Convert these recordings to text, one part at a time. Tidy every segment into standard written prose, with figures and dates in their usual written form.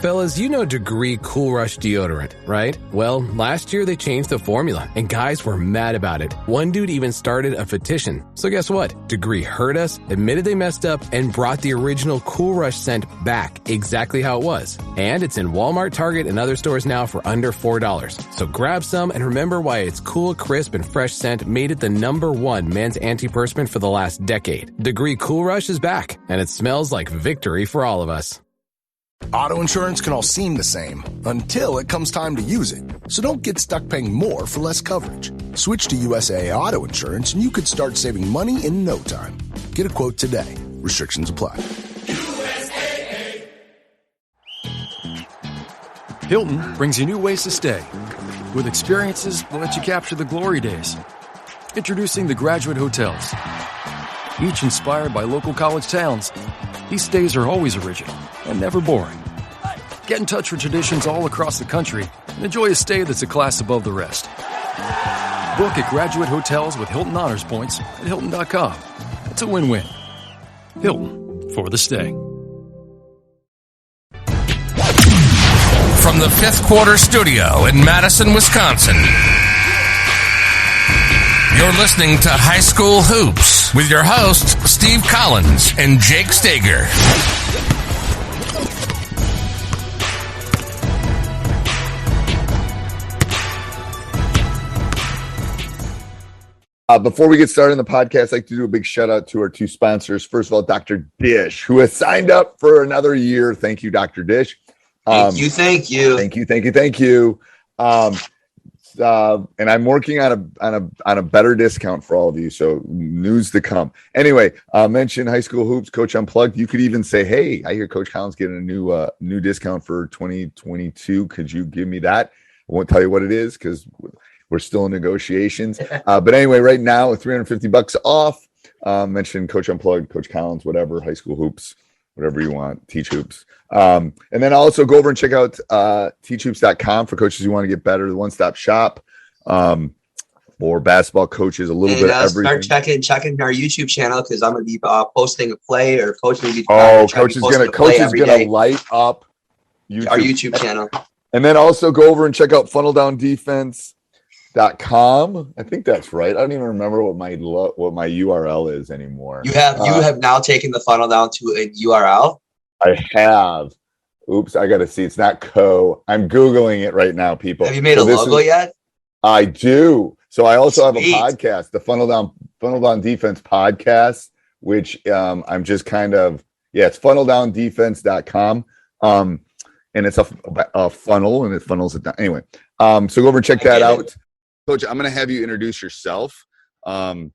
Fellas, you know Degree Cool Rush deodorant, right? Well, last year they changed the formula, and guys were mad about it. One dude even started a petition. So guess what? Degree heard us, admitted they messed up, and brought the original Cool Rush scent back exactly how it was. And it's in Walmart, Target, and other stores now for under $4. So grab some and remember why its cool, crisp, and fresh scent made it the #1 men's antiperspirant for the last decade. Degree Cool Rush is back, and it smells like victory for all of us. Auto insurance can all seem the same until it comes time to use it. So don't get stuck paying more for less coverage. Switch to USAA Auto Insurance and you could start saving money in no time. Get a quote today. Restrictions apply. USAA. Hilton brings you new ways to stay with experiences that let you capture the glory days. Introducing the Graduate Hotels. Each inspired by local college towns, these stays are always original and never boring. Get in touch with traditions all across the country and enjoy a stay that's a class above the rest. Book at Graduate Hotels with Hilton Honors Points at Hilton.com. It's a win-win. Hilton, for the stay. From the Fifth Quarter Studio in Madison, Wisconsin, you're listening to High School Hoops with your hosts, Steve Collins and Jake Stager. Before we get started on the podcast, I'd like to do a big shout out to our two sponsors. First of all, Dr. Dish, who has signed up for another year. Thank you, Dr. Dish. Thank you. Thank you. And I'm working on a better discount for all of you. So news to come. Anyway, mention High School Hoops, Coach Unplugged. You could even say, "Hey, I hear Coach Collins getting a new discount for 2022. Could you give me that?" I won't tell you what it is because we're still in negotiations. But anyway, right now, $350 off. Mention Coach Unplugged, Coach Collins, whatever, High School Hoops, whatever you want, Teach Hoops. And then also go over and check out teachhoops.com for coaches who want to get better, the one-stop shop for basketball coaches, a little bit of everything. Start checking our YouTube channel because I'm going to be posting a play or Coach will be Coach is going to light up our YouTube channel. And then also go over and check out funneldown.com. I think that's right. I don't even remember what my URL is anymore. You have now taken the funnel down to a URL. I have. Oops, I got to see. It's not co. I'm Googling it right now, people. Have you made a logo yet? I do. So I also have a podcast, the Funnel Down Defense podcast, which I'm just it's funneldown.defense.com. And it's a funnel and it funnels it down. Anyway, so go over and check that out. Coach, I'm going to have you introduce yourself. Tell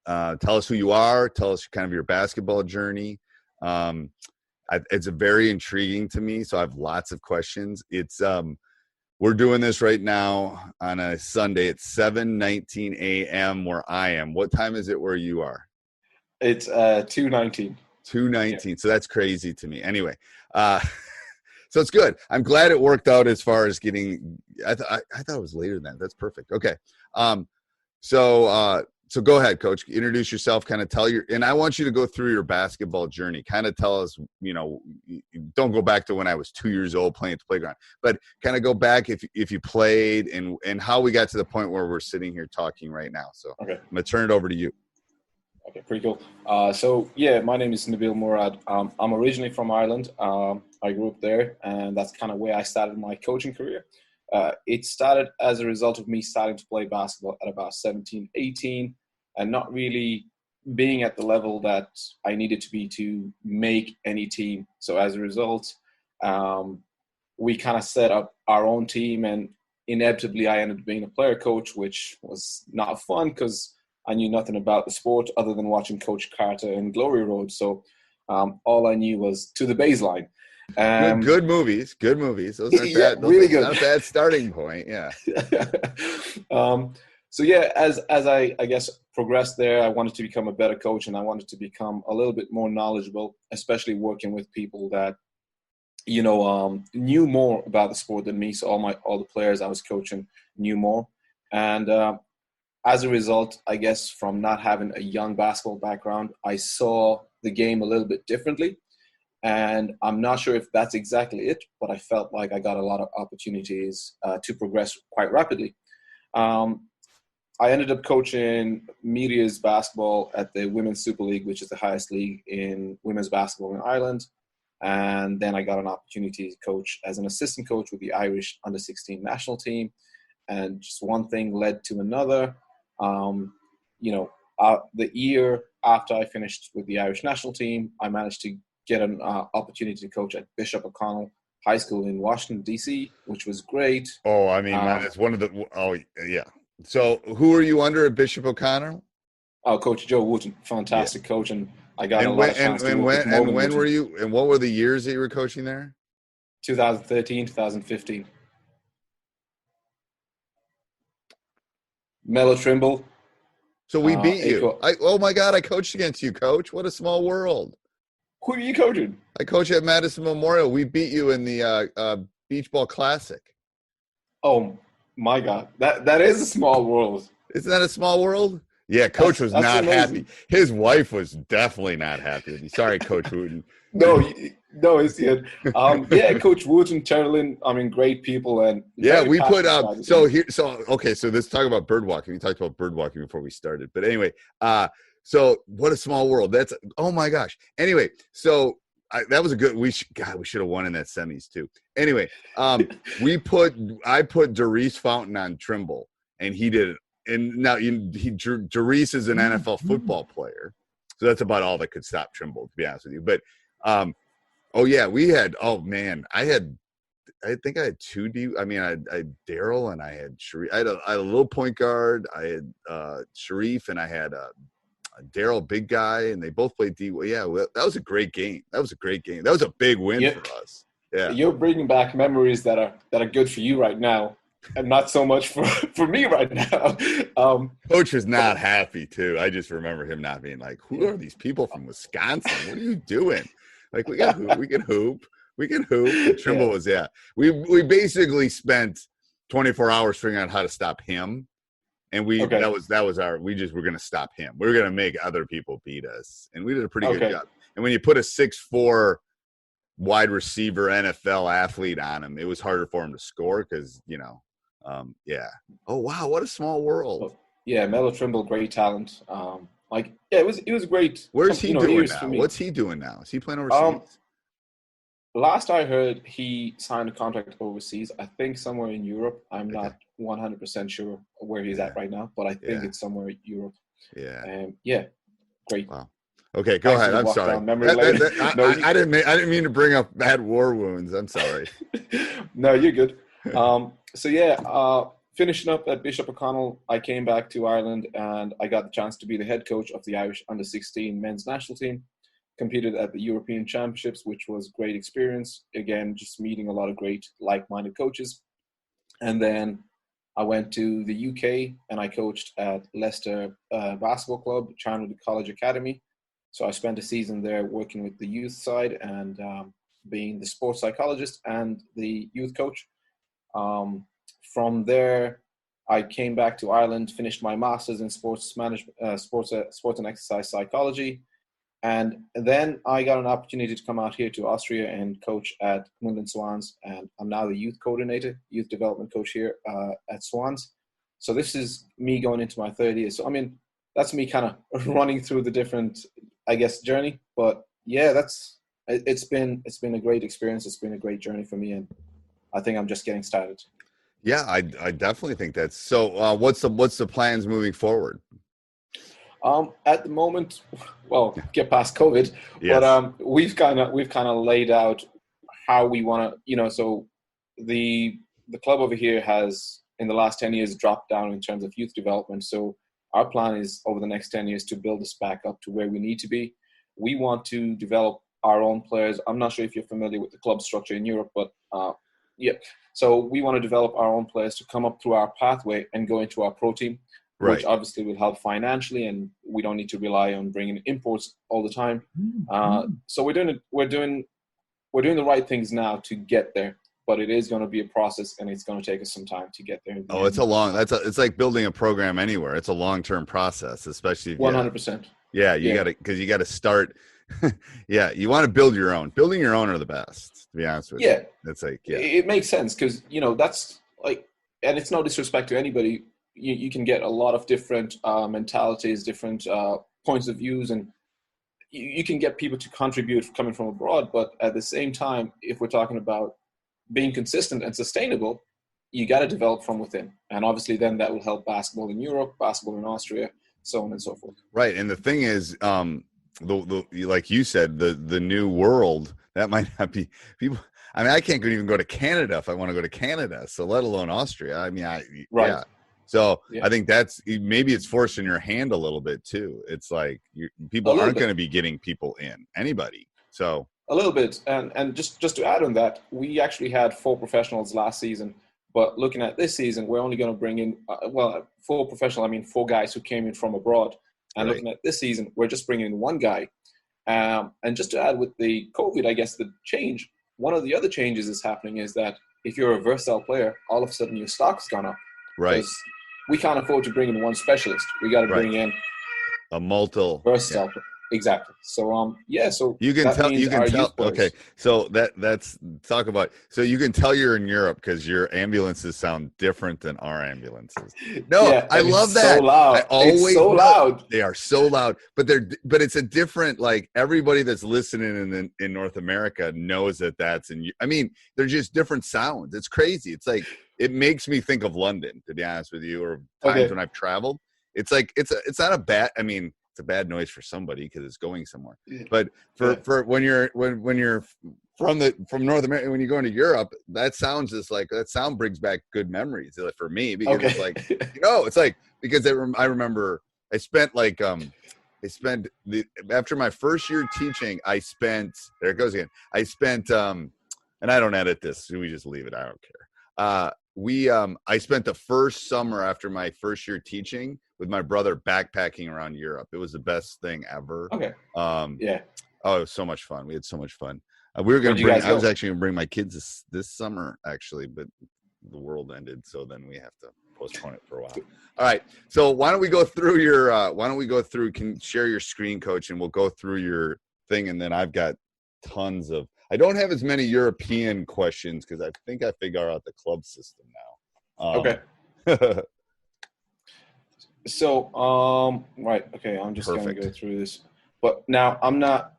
us who you are. Tell us kind of your basketball journey. It's very intriguing to me, so I have lots of questions. It's we're doing this right now on a Sunday at 7:19 a.m. where I am. What time is it where you are? It's 2:19. 2:19. Yeah. So that's crazy to me. Anyway, so it's good. I'm glad it worked out as far as getting. I thought it was later than that. That's perfect. Okay. So go ahead, Coach. Introduce yourself. Kind of tell and I want you to go through your basketball journey. Kind of tell us, don't go back to when I was 2 years old playing at the playground, but kind of go back if you played and how we got to the point where we're sitting here talking right now. So okay. I'm gonna turn it over to you. Okay, pretty cool. My name is Nabil Murad. I'm originally from Ireland. I grew up there, and that's kind of where I started my coaching career. It started as a result of me starting to play basketball at about 17, 18, and not really being at the level that I needed to be to make any team. So as a result, we kind of set up our own team, and inevitably I ended up being a player coach, which was not fun because I knew nothing about the sport other than watching Coach Carter in Glory Road. So all I knew was to the baseline. Good movies. Those aren't bad. Really good. Not a bad starting point. Yeah. As I guess progressed there, I wanted to become a better coach, and I wanted to become a little bit more knowledgeable, especially working with people that knew more about the sport than me. So all the players I was coaching knew more, and as a result, I guess from not having a young basketball background, I saw the game a little bit differently. And I'm not sure if that's exactly it, but I felt like I got a lot of opportunities to progress quite rapidly. I ended up coaching media's basketball at the Women's Super League, which is the highest league in women's basketball in Ireland. And then I got an opportunity to coach as an assistant coach with the Irish under-16 national team. And just one thing led to another. The year after I finished with the Irish national team, I managed to get an opportunity to coach at Bishop O'Connell High School in Washington, D.C., which was great. Oh, I mean, that's one of the – oh, yeah. So who are you under at Bishop O'Connell? Oh, Coach Joe Wooten, fantastic coach, and I got a lot of chance to work with him. And when were you – and what were the years that you were coaching there? 2013, 2015. Mello Trimble. So we beat you. Oh, my God, I coached against you, Coach. What a small world. Who are you coaching? I coach at Madison Memorial. We beat you in the Beach Ball Classic. Oh, my God. That is a small world. Isn't that a small world? Yeah, Coach was not happy. His wife was definitely not happy with me. Sorry, Coach Wooten. No, it's good. Yeah, Coach Wooten, Terlin, I mean, great people. And yeah, we put up. So let's talk about bird walking. We talked about bird walking before we started. But anyway, so what a small world. That's, oh my gosh. Anyway, so that was a good, we should have won in that semis too. Anyway, I put Doris Fountain on Trimble, and he did it. And now Doris is an NFL football player. So that's about all that could stop Trimble, to be honest with you. But, I think I had two D. I mean, I had Daryl and I had Sharif. I had a little point guard. I had Sharif and I had Daryl, big guy, and they both played D. Yeah, that was a great game. That was a big win for us. Yeah, you're bringing back memories that are good for you right now, and not so much for me right now. Coach was not happy too. I just remember him not being like, "Who are these people from Wisconsin? What are you doing?" Like, we can hoop. And Trimble was, we basically spent 24 hours figuring out how to stop him. And that was we just were going to stop him. We were going to make other people beat us. And we did a pretty good job. And when you put a 6'4" wide receiver NFL athlete on him, it was harder for him to score because, oh, wow, what a small world. Yeah, Mello Trimble, great talent. It was great. Where's he doing now? What's he doing now? Is he playing overseas? Last I heard, he signed a contract overseas. I think somewhere in Europe. I'm not 100% sure where he's at right now, but I think it's somewhere in Europe. Yeah. Great. Wow. Okay, go ahead. I'm sorry. I didn't mean to bring up bad war wounds. I'm sorry. No, you're good. Finishing up at Bishop O'Connell, I came back to Ireland and I got the chance to be the head coach of the Irish under-16 men's national team. Competed at the European Championships, which was a great experience. Again, just meeting a lot of great like-minded coaches. And then I went to the UK and I coached at Leicester Basketball Club, Charnwood College Academy. So I spent a season there working with the youth side and being the sports psychologist and the youth coach. From there, I came back to Ireland, finished my master's in sports management, sports and exercise psychology. And then I got an opportunity to come out here to Austria and coach at Gmunden Swans. And I'm now the youth coordinator, youth development coach here at Swans. So this is me going into my third year. So, I mean, that's me kind of running through the different, journey. But yeah, it's been a great experience. It's been a great journey for me. And I think I'm just getting started. Yeah, I definitely think that's so. What's the plans moving forward? At the moment, well, get past COVID, but we've kind of laid out how we want to, so the club over here has in the last 10 years dropped down in terms of youth development. So our plan is over the next 10 years to build us back up to where we need to be. We want to develop our own players. I'm not sure if you're familiar with the club structure in Europe, but so we want to develop our own players to come up through our pathway and go into our pro team. Right. Which obviously will help financially, and we don't need to rely on bringing imports all the time. So we're doing the right things now to get there, but it is going to be a process, and it's going to take us some time to get there. Oh, it's it's like building a program anywhere. It's a long-term process, especially if 100%. Yeah, you got to start. yeah, you want to build your own. Building your own are the best, to be honest with you. It's like, it makes sense because, that's like, and it's no disrespect to anybody. You can get a lot of different mentalities, different points of views, and you can get people to contribute coming from abroad. But at the same time, if we're talking about being consistent and sustainable, you got to develop from within. And obviously then that will help basketball in Europe, basketball in Austria, so on and so forth. Right. And the thing is, like you said, the new world, that might not be people. I mean, I can't even go to Canada if I want to go to Canada, so let alone Austria. I mean, yeah. So I think maybe it's forcing your hand a little bit too. It's like people aren't going to be getting people in, anybody. So a little bit. And just to add on that, we actually had 4 professionals last season. But looking at this season, we're only going to bring in, 4 professional, 4 guys who came in from abroad. And looking at this season, we're just bringing in 1 guy. And just to add with the COVID, I guess the change, one of the other changes that's happening is that if you're a versatile player, all of a sudden your stock's gone up. Right. We can't afford to bring in 1 specialist. We got to bring in a multiple versatile player. Exactly. So so you can tell. Okay, so that's talk about. So you can tell you're in Europe because your ambulances sound different than our ambulances. No, I love that. So loud. I always it's so loud. They are so loud, but it's a different. Like everybody that's listening in North America knows that's in. I mean, they're just different sounds. It's crazy. It's like it makes me think of London, to be honest with you, or times when I've traveled. It's like it's not a bad. I mean. It's a bad noise for somebody because it's going somewhere. But for when you're from North America, when you go into Europe, that sounds just like that sound brings back good memories for me because it's like it's like because I remember I spent after my first year teaching, I spent there it goes again. I spent and I don't edit this, so we just leave it. I don't care. I spent the first summer after my first year teaching with my brother backpacking around Europe. It was the best thing ever. Okay. Oh, it was so much fun. We had so much fun. I was actually gonna bring my kids this summer actually, but the world ended, so then we have to postpone it for a while. All right. So why don't we go through can share your screen, Coach, and we'll go through your thing, and then I've got tons of. I don't have as many European questions because I think I figure out the club system now. Okay. So, right. Okay. I'm just going to go through this, but now I'm not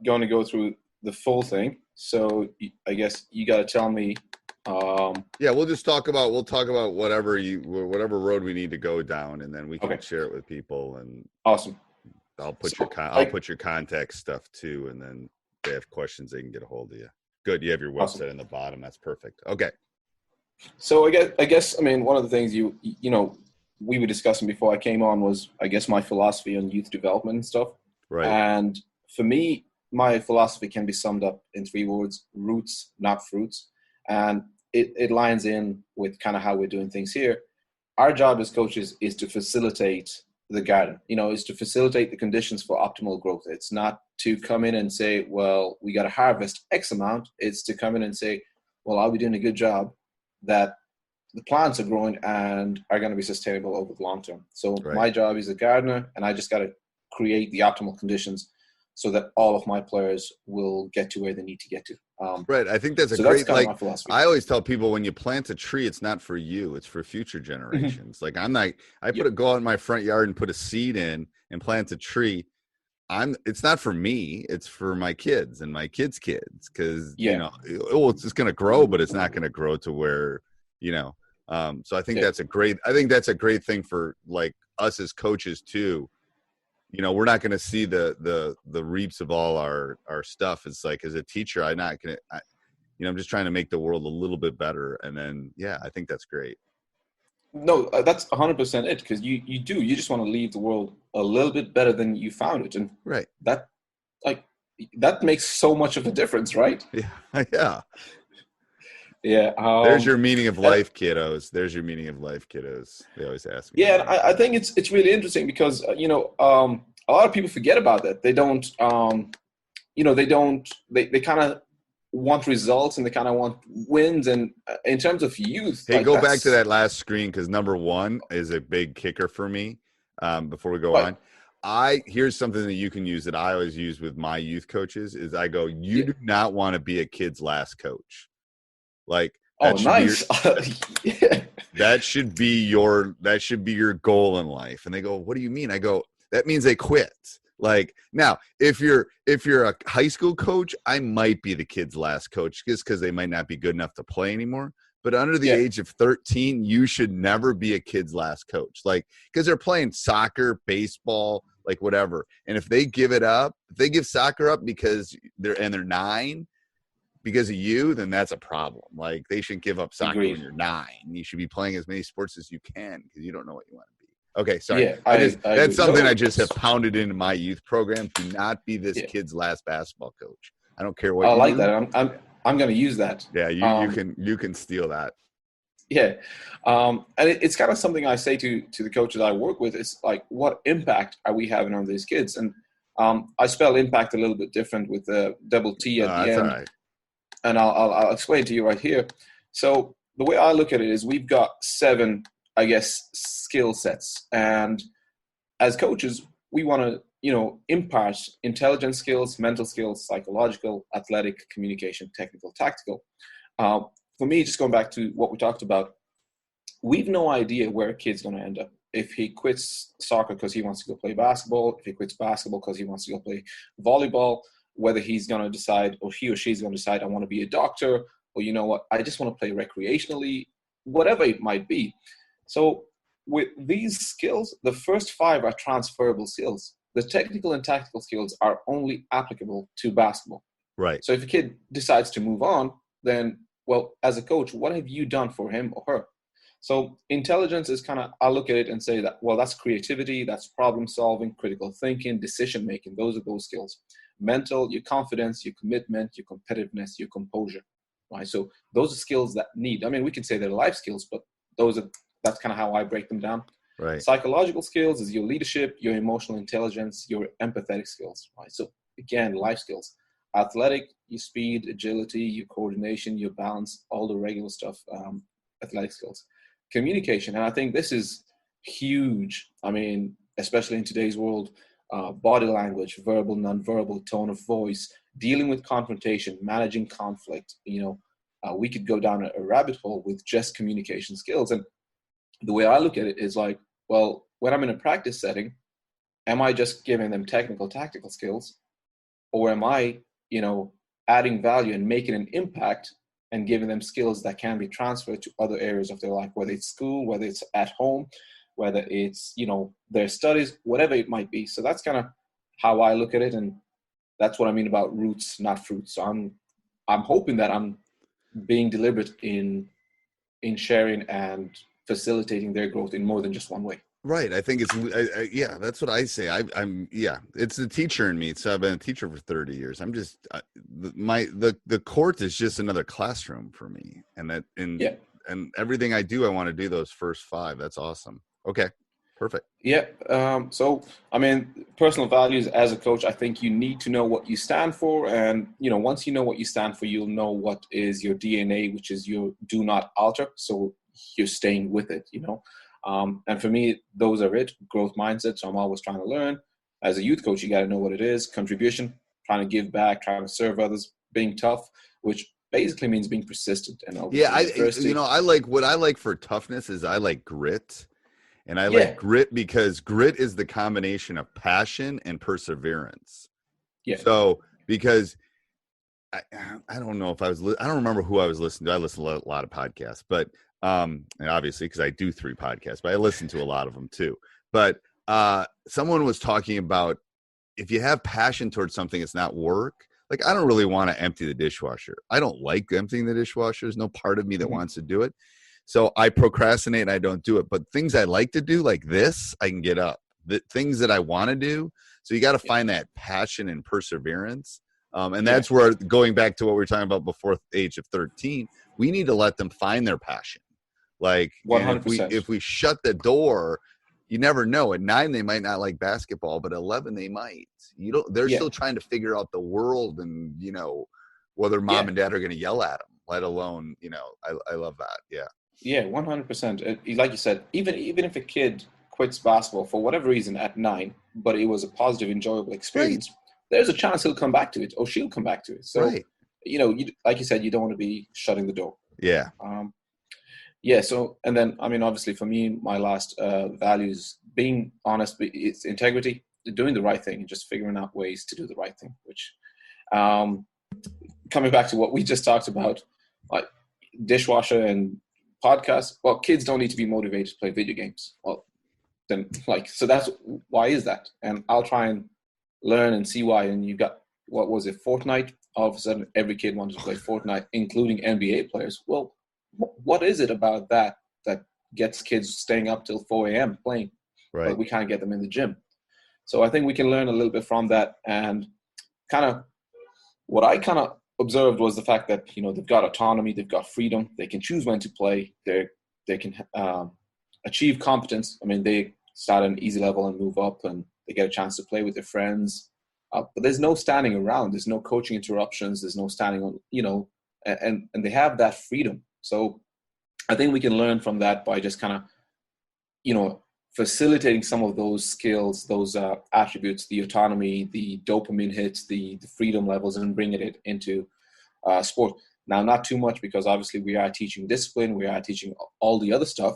going to go through the full thing. So I guess you got to tell me. We'll just talk about whatever road we need to go down, and then we can share it with people. And awesome. I'll put your contact stuff too, and then if they have questions, they can get a hold of you. Good. You have your website in the bottom. That's perfect. Okay. So I guess one of the things we were discussing before I came on was, I guess, my philosophy on youth development and stuff. Right. And for me, my philosophy can be summed up in 3 words: roots, not fruits. And it lines in with kind of how we're doing things here. Our job as coaches is to facilitate the garden, is to facilitate the conditions for optimal growth. It's not to come in and say, well, we got to harvest X amount. It's to come in and say, well, are we doing a good job that the plants are growing and are going to be sustainable over the long term. So my job is a gardener, and I just got to create the optimal conditions so that all of my players will get to where they need to get to. Right. I think that's great, kind of my philosophy. I always tell people when you plant a tree, it's not for you, it's for future generations. Like go out in my front yard and put a seed in and plant a tree. It's not for me, it's for my kids and my kids' kids. Cause it's just going to grow, but it's not going to grow to where, so I think that's a great thing for like us as coaches too. We're not going to see the reaps of all our stuff. It's like, as a teacher, I'm just trying to make the world a little bit better. And then, I think that's great. No, that's 100% it. Cause you just want to leave the world a little bit better than you found it. And that makes so much of a difference, right? Yeah. Yeah. Yeah. There's your meaning of life, kiddos. They always ask me. Yeah, and I think it's really interesting because a lot of people forget about that. They don't they kind of want results and they kind of want wins. And in terms of youth, hey, go back to that last screen because number 1 is a big kicker for me. Before we go on, here's something that you can use that I always use with my youth coaches is I go, you do not want to be a kid's last coach. Like, nice. that should be your goal in life. And they go, what do you mean? I go, that means they quit. Like, now, if you're a high school coach, I might be the kid's last coach just because they might not be good enough to play anymore. But under the age of 13, you should never be a kid's last coach. Like, because they're playing soccer, baseball, like whatever. And if they give it up, if they give soccer up because they're 9 because of you, then that's a problem. Like, they shouldn't give up soccer when you're 9. You should be playing as many sports as you can because you don't know what you want to be. Okay, sorry. Yeah, that's something I just have pounded into my youth program. Do not be this kid's last basketball coach. I don't care what. I like that. I'm going to use that. Yeah, you can steal that. Yeah, and it's kind of something I say to the coaches I work with. It's like, what impact are we having on these kids? And I spell impact a little bit different with the double T at the end. All right. And I'll explain to you right here. So the way I look at it is we've got 7, I guess, skill sets. And as coaches, we want to, impart intelligence skills, mental skills, psychological, athletic, communication, technical, tactical. For me, just going back to what we talked about, we've no idea where a kid's going to end up. If he quits soccer because he wants to go play basketball, if he quits basketball because he wants to go play volleyball, whether he's going to decide, or he or she's going to decide, I want to be a doctor, or you know what, I just want to play recreationally, whatever it might be. So with these skills, the first 5 are transferable skills. The technical and tactical skills are only applicable to basketball. Right. So if a kid decides to move on, then, well, as a coach, what have you done for him or her? So intelligence is kind of, I look at it and say that, well, that's creativity, that's problem solving, critical thinking, decision making. Those are those skills. Mental, your confidence, your commitment, your competitiveness, your composure. Right. So those are skills that we can say they're life skills, but that's kind of how I break them down. Right. Psychological skills is your leadership, your emotional intelligence, your empathetic skills. Right. So again, life skills. Athletic, your speed, agility, your coordination, your balance, all the regular stuff. Athletic skills. Communication, and I think this is huge. Especially in today's world, body language, verbal, nonverbal, tone of voice, dealing with confrontation, managing conflict. We could go down a rabbit hole with just communication skills. And the way I look at it is like, well, when I'm in a practice setting, am I just giving them technical, tactical skills? Or am I, adding value and making an impact and giving them skills that can be transferred to other areas of their life, whether it's school, whether it's at home, whether it's, their studies, whatever it might be. So that's kind of how I look at it. And that's what I mean about roots, not fruits. So I'm hoping that I'm being deliberate in sharing and facilitating their growth in more than just one way. Right. I think that's what I say. It's the teacher in me. So I've been a teacher for 30 years. I'm just, the court is just another classroom for me. And everything I do, I want to do those first 5. That's awesome. Okay. Perfect. Yeah. Personal values as a coach, I think you need to know what you stand for. And, once you know what you stand for, you'll know what is your DNA, which is your do not alter. So you're staying with it, And for me, those are it. Growth mindset. So I'm always trying to learn. As a youth coach, you got to know what it is. Contribution, trying to give back, trying to serve others, being tough, which basically means being persistent. And I like what I like for toughness is I like grit. And I like grit because grit is the combination of passion and perseverance. Yeah. So because I don't know if I don't remember who I was listening to. I listen to a lot of podcasts, but and obviously because I do 3 podcasts, but I listen to a lot of them too. But someone was talking about if you have passion towards something, it's not work. Like, I don't really want to empty the dishwasher. I don't like emptying the dishwasher. There's no part of me that wants to do it. So I procrastinate and I don't do it. But things I like to do, like this, I can get up. The things that I want to do. So you got to find that passion and perseverance. And that's where, going back to what we were talking about before the age of 13, we need to let them find their passion. Like, 100%. If we shut the door, you never know. At 9, they might not like basketball, but 11, they might. They're still trying to figure out the world and, whether mom and dad are going to yell at them, let alone, I love that. Yeah. Yeah, 100%. Like you said, even if a kid quits basketball for whatever reason at 9, but it was a positive, enjoyable experience, there's a chance he'll come back to it, or she'll come back to it. So, like you said, you don't want to be shutting the door. Yeah. So, and then, I mean, obviously for me, my last values, being honest, it's integrity, doing the right thing, and just figuring out ways to do the right thing, which, coming back to what we just talked about, like dishwasher and podcasts, well, kids don't need to be motivated to play video games. Well, then, so that's, why is that? And I'll try and learn and see why. And you got, what was it, Fortnite? All of a sudden, every kid wanted to play Fortnite, including NBA players. Well, what is it about that gets kids staying up till 4 a.m. playing? Right. But we can't get them in the gym. So I think we can learn a little bit from that. And kind of what I kind of observed was the fact that, they've got autonomy, they've got freedom, they can choose when to play, they can achieve competence. I mean, they start at an easy level and move up, and they get a chance to play with their friends. But there's no standing around. There's no coaching interruptions. There's no standing on, and they have that freedom. So I think we can learn from that by just kind of, facilitating some of those skills, those attributes, the autonomy, the dopamine hits, the freedom levels, and bringing it into sport. Now, not too much, because obviously we are teaching discipline, we are teaching all the other stuff,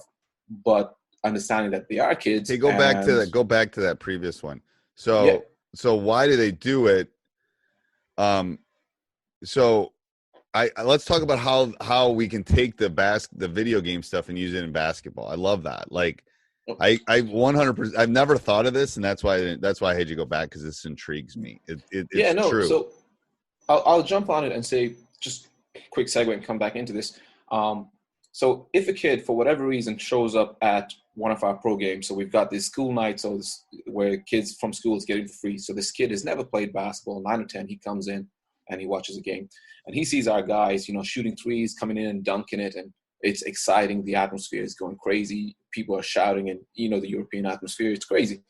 but understanding that they are kids. Hey, go back to that previous one. So why do they do it? So let's talk about how we can take the video game stuff and use it in basketball. I love that. Like, I 100%. I've never thought of this, and that's why I had you go back, because this intrigues me. It's true. So I'll jump on it and say, just quick segue and come back into this. So if a kid, for whatever reason, shows up at one of our pro games, so we've got these school nights, where kids from schools get in for free. So this kid has never played basketball, 9 or 10. He comes in and he watches a game, and he sees our guys, shooting threes, coming in and dunking it, and it's exciting. The atmosphere is going crazy. People are shouting, and the European atmosphere, it's crazy.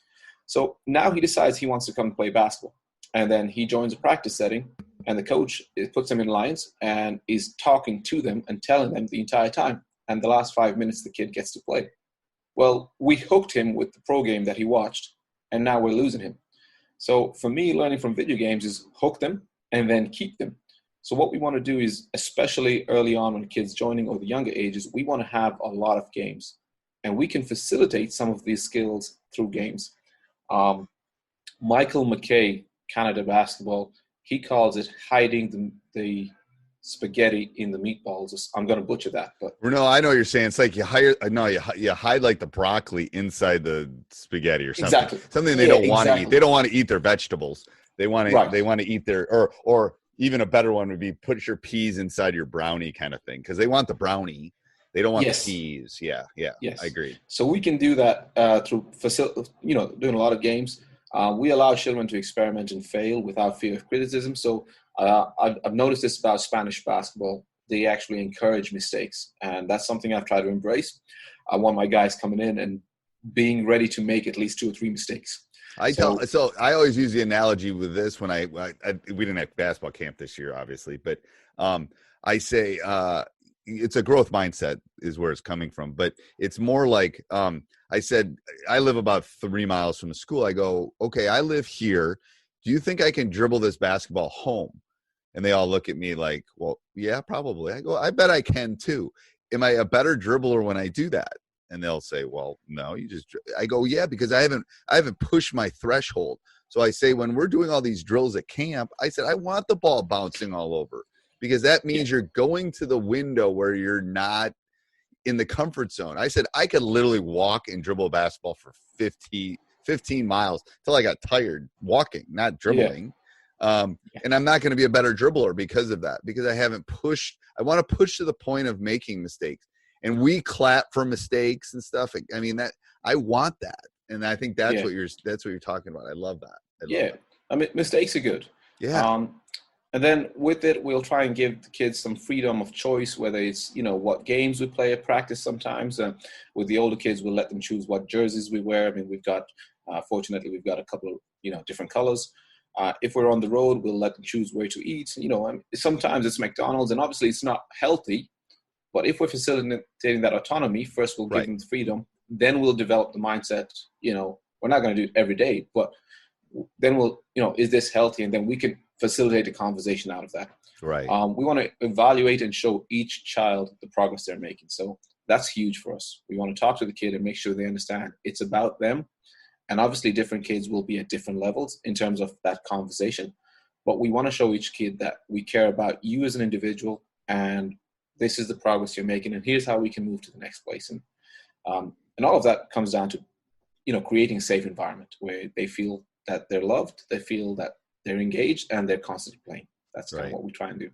So now he decides he wants to come play basketball, and then he joins a practice setting, and the coach puts them in lines and is talking to them and telling them the entire time. And the last 5 minutes, the kid gets to play. Well, we hooked him with the pro game that he watched, and now we're losing him. So for me, learning from video games is hook them and then keep them. So what we want to do is, especially early on when kids joining, or the younger ages, we want to have a lot of games, and we can facilitate some of these skills through games. Michael McKay, Canada Basketball, he calls it hiding the spaghetti in the meatballs. I'm going to butcher that, but no, I know what you're saying. It's like you hide like the broccoli inside the spaghetti or something. Exactly. Something they don't want to eat. They don't want to eat their vegetables. They want to eat their or even a better one would be put your peas inside your brownie kind of thing, because they want the brownie. They don't want the peas. Yeah. Yes. I agree. So we can do that through doing a lot of games. We allow children to experiment and fail without fear of criticism. So I've noticed this about Spanish basketball. They actually encourage mistakes, and that's something I've tried to embrace. I want my guys coming in and being ready to make at least 2 or 3 mistakes. So I always use the analogy with this when we didn't have basketball camp this year, obviously, but I say it's a growth mindset is where it's coming from, but it's more like I said, I live about 3 miles from the school. I go, okay, I live here. Do you think I can dribble this basketball home? And they all look at me like, well, yeah, probably. I go, I bet I can too. Am I a better dribbler when I do that? And they'll say, well, no, I go, yeah, because I haven't pushed my threshold. So I say, when we're doing all these drills at camp, I said, I want the ball bouncing all over, because that means you're going to the window where you're not in the comfort zone. I said, I could literally walk and dribble a basketball for 15 miles till I got tired walking, not dribbling. And I'm not going to be a better dribbler because of that, because I haven't pushed. I want to push to the point of making mistakes. And we clap for mistakes and stuff. I mean, that I want that, and I think that's what you're talking about. I love that. I mean, mistakes are good. Yeah. And then with it, we'll try and give the kids some freedom of choice, whether it's what games we play at practice. Sometimes with the older kids, we'll let them choose what jerseys we wear. I mean, we've got fortunately we've got a couple of different colors. If we're on the road, we'll let them choose where to eat. Sometimes it's McDonald's, and obviously it's not healthy. But if we're facilitating that autonomy, first we'll give them the freedom, then we'll develop the mindset, we're not going to do it every day, but then we'll, is this healthy? And then we can facilitate a conversation out of that. Right. We want to evaluate and show each child the progress they're making. So that's huge for us. We want to talk to the kid and make sure they understand it's about them. And obviously different kids will be at different levels in terms of that conversation. But we want to show each kid that we care about you as an individual, and this is the progress you're making, and here's how we can move to the next place. And all of that comes down to, creating a safe environment where they feel that they're loved, they feel that they're engaged, and they're constantly playing. That's kind of what we try and do.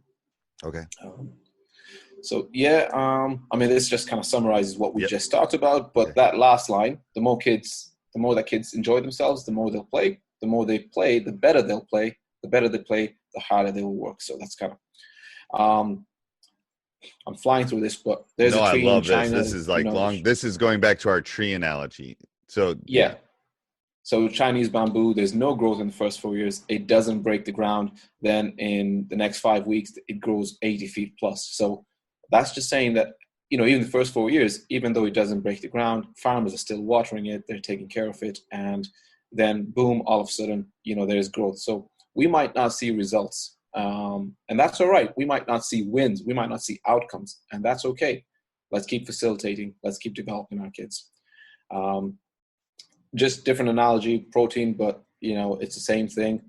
Okay. This just kind of summarizes what we just talked about. But that last line, the more that kids enjoy themselves, the more they'll play. The more they play, the better they'll play. The better they play, the harder they will work. So that's kind of I'm flying through this, but there's a tree in China. This is like long. This is going back to our tree analogy. So yeah. So Chinese bamboo, there's no growth in the first 4 years. It doesn't break the ground. Then in the next 5 weeks, it grows 80 feet plus. So that's just saying that, even the first 4 years, even though it doesn't break the ground, farmers are still watering it. They're taking care of it. And then boom, all of a sudden, there's growth. So we might not see results. And that's all right. We might not see wins. We might not see outcomes. And that's okay. Let's keep facilitating. Let's keep developing our kids. Just different analogy, protein, but, it's the same thing.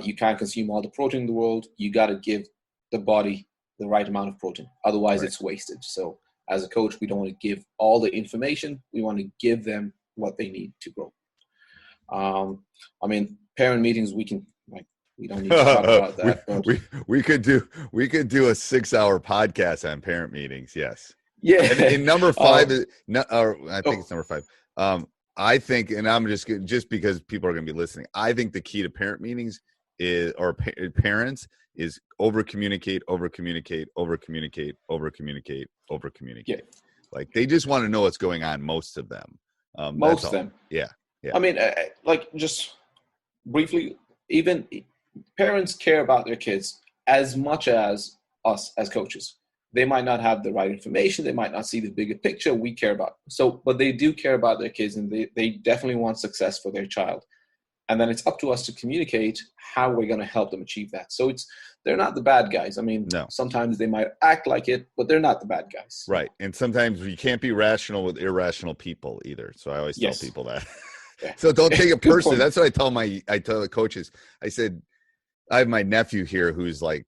You can't consume all the protein in the world. You got to give the body the right amount of protein. Otherwise, it's wasted. So as a coach, we don't want to give all the information. We want to give them what they need to grow. Parent meetings, we don't need to talk about that. we could do a 6-hour podcast on parent meetings. Yes. Yeah. And number 5 I think it's number 5. I think, and I'm just because people are going to be listening, I think the key to parent meetings parents is over communicate. Yeah. Like they just want to know what's going on. Most of them. Most of them. Yeah. Just briefly, even parents care about their kids as much as us as coaches. They might not have the right information. They might not see the bigger picture we care about. But they do care about their kids, and they definitely want success for their child. And then it's up to us to communicate how we're going to help them achieve that. So they're not the bad guys. No. Sometimes they might act like it, but they're not the bad guys. Right. And sometimes you can't be rational with irrational people either. So I always tell people that. Yeah. So don't take it personally. That's what I tell the coaches. I said, I have my nephew here who's like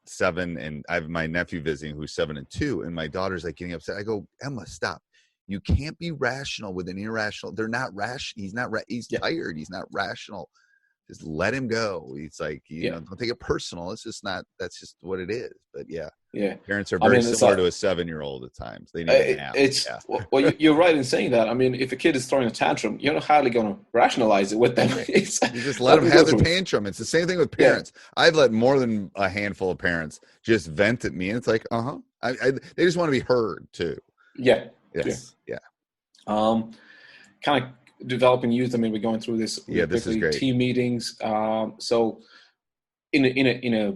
7, and I have my nephew visiting who's 7 and 2, and my daughter's like getting upset. I go, Emma, stop. You can't be rational with an irrational. They're not rational. He's not. He's tired. He's not rational. Just let him go. It's like don't take it personal. It's just not. That's just what it is. But parents are very similar to a 7-year-old at times. They need a nap. Well, you're right in saying that. If a kid is throwing a tantrum, you're not hardly going to rationalize it with them. You just let them have the tantrum. It's the same thing with parents. Yeah. I've let more than a handful of parents just vent at me, and it's like, they just want to be heard too. Yeah. Yes. Yeah. Kind of developing youth. We're going through this. Yeah, this is great. Team meetings. So in a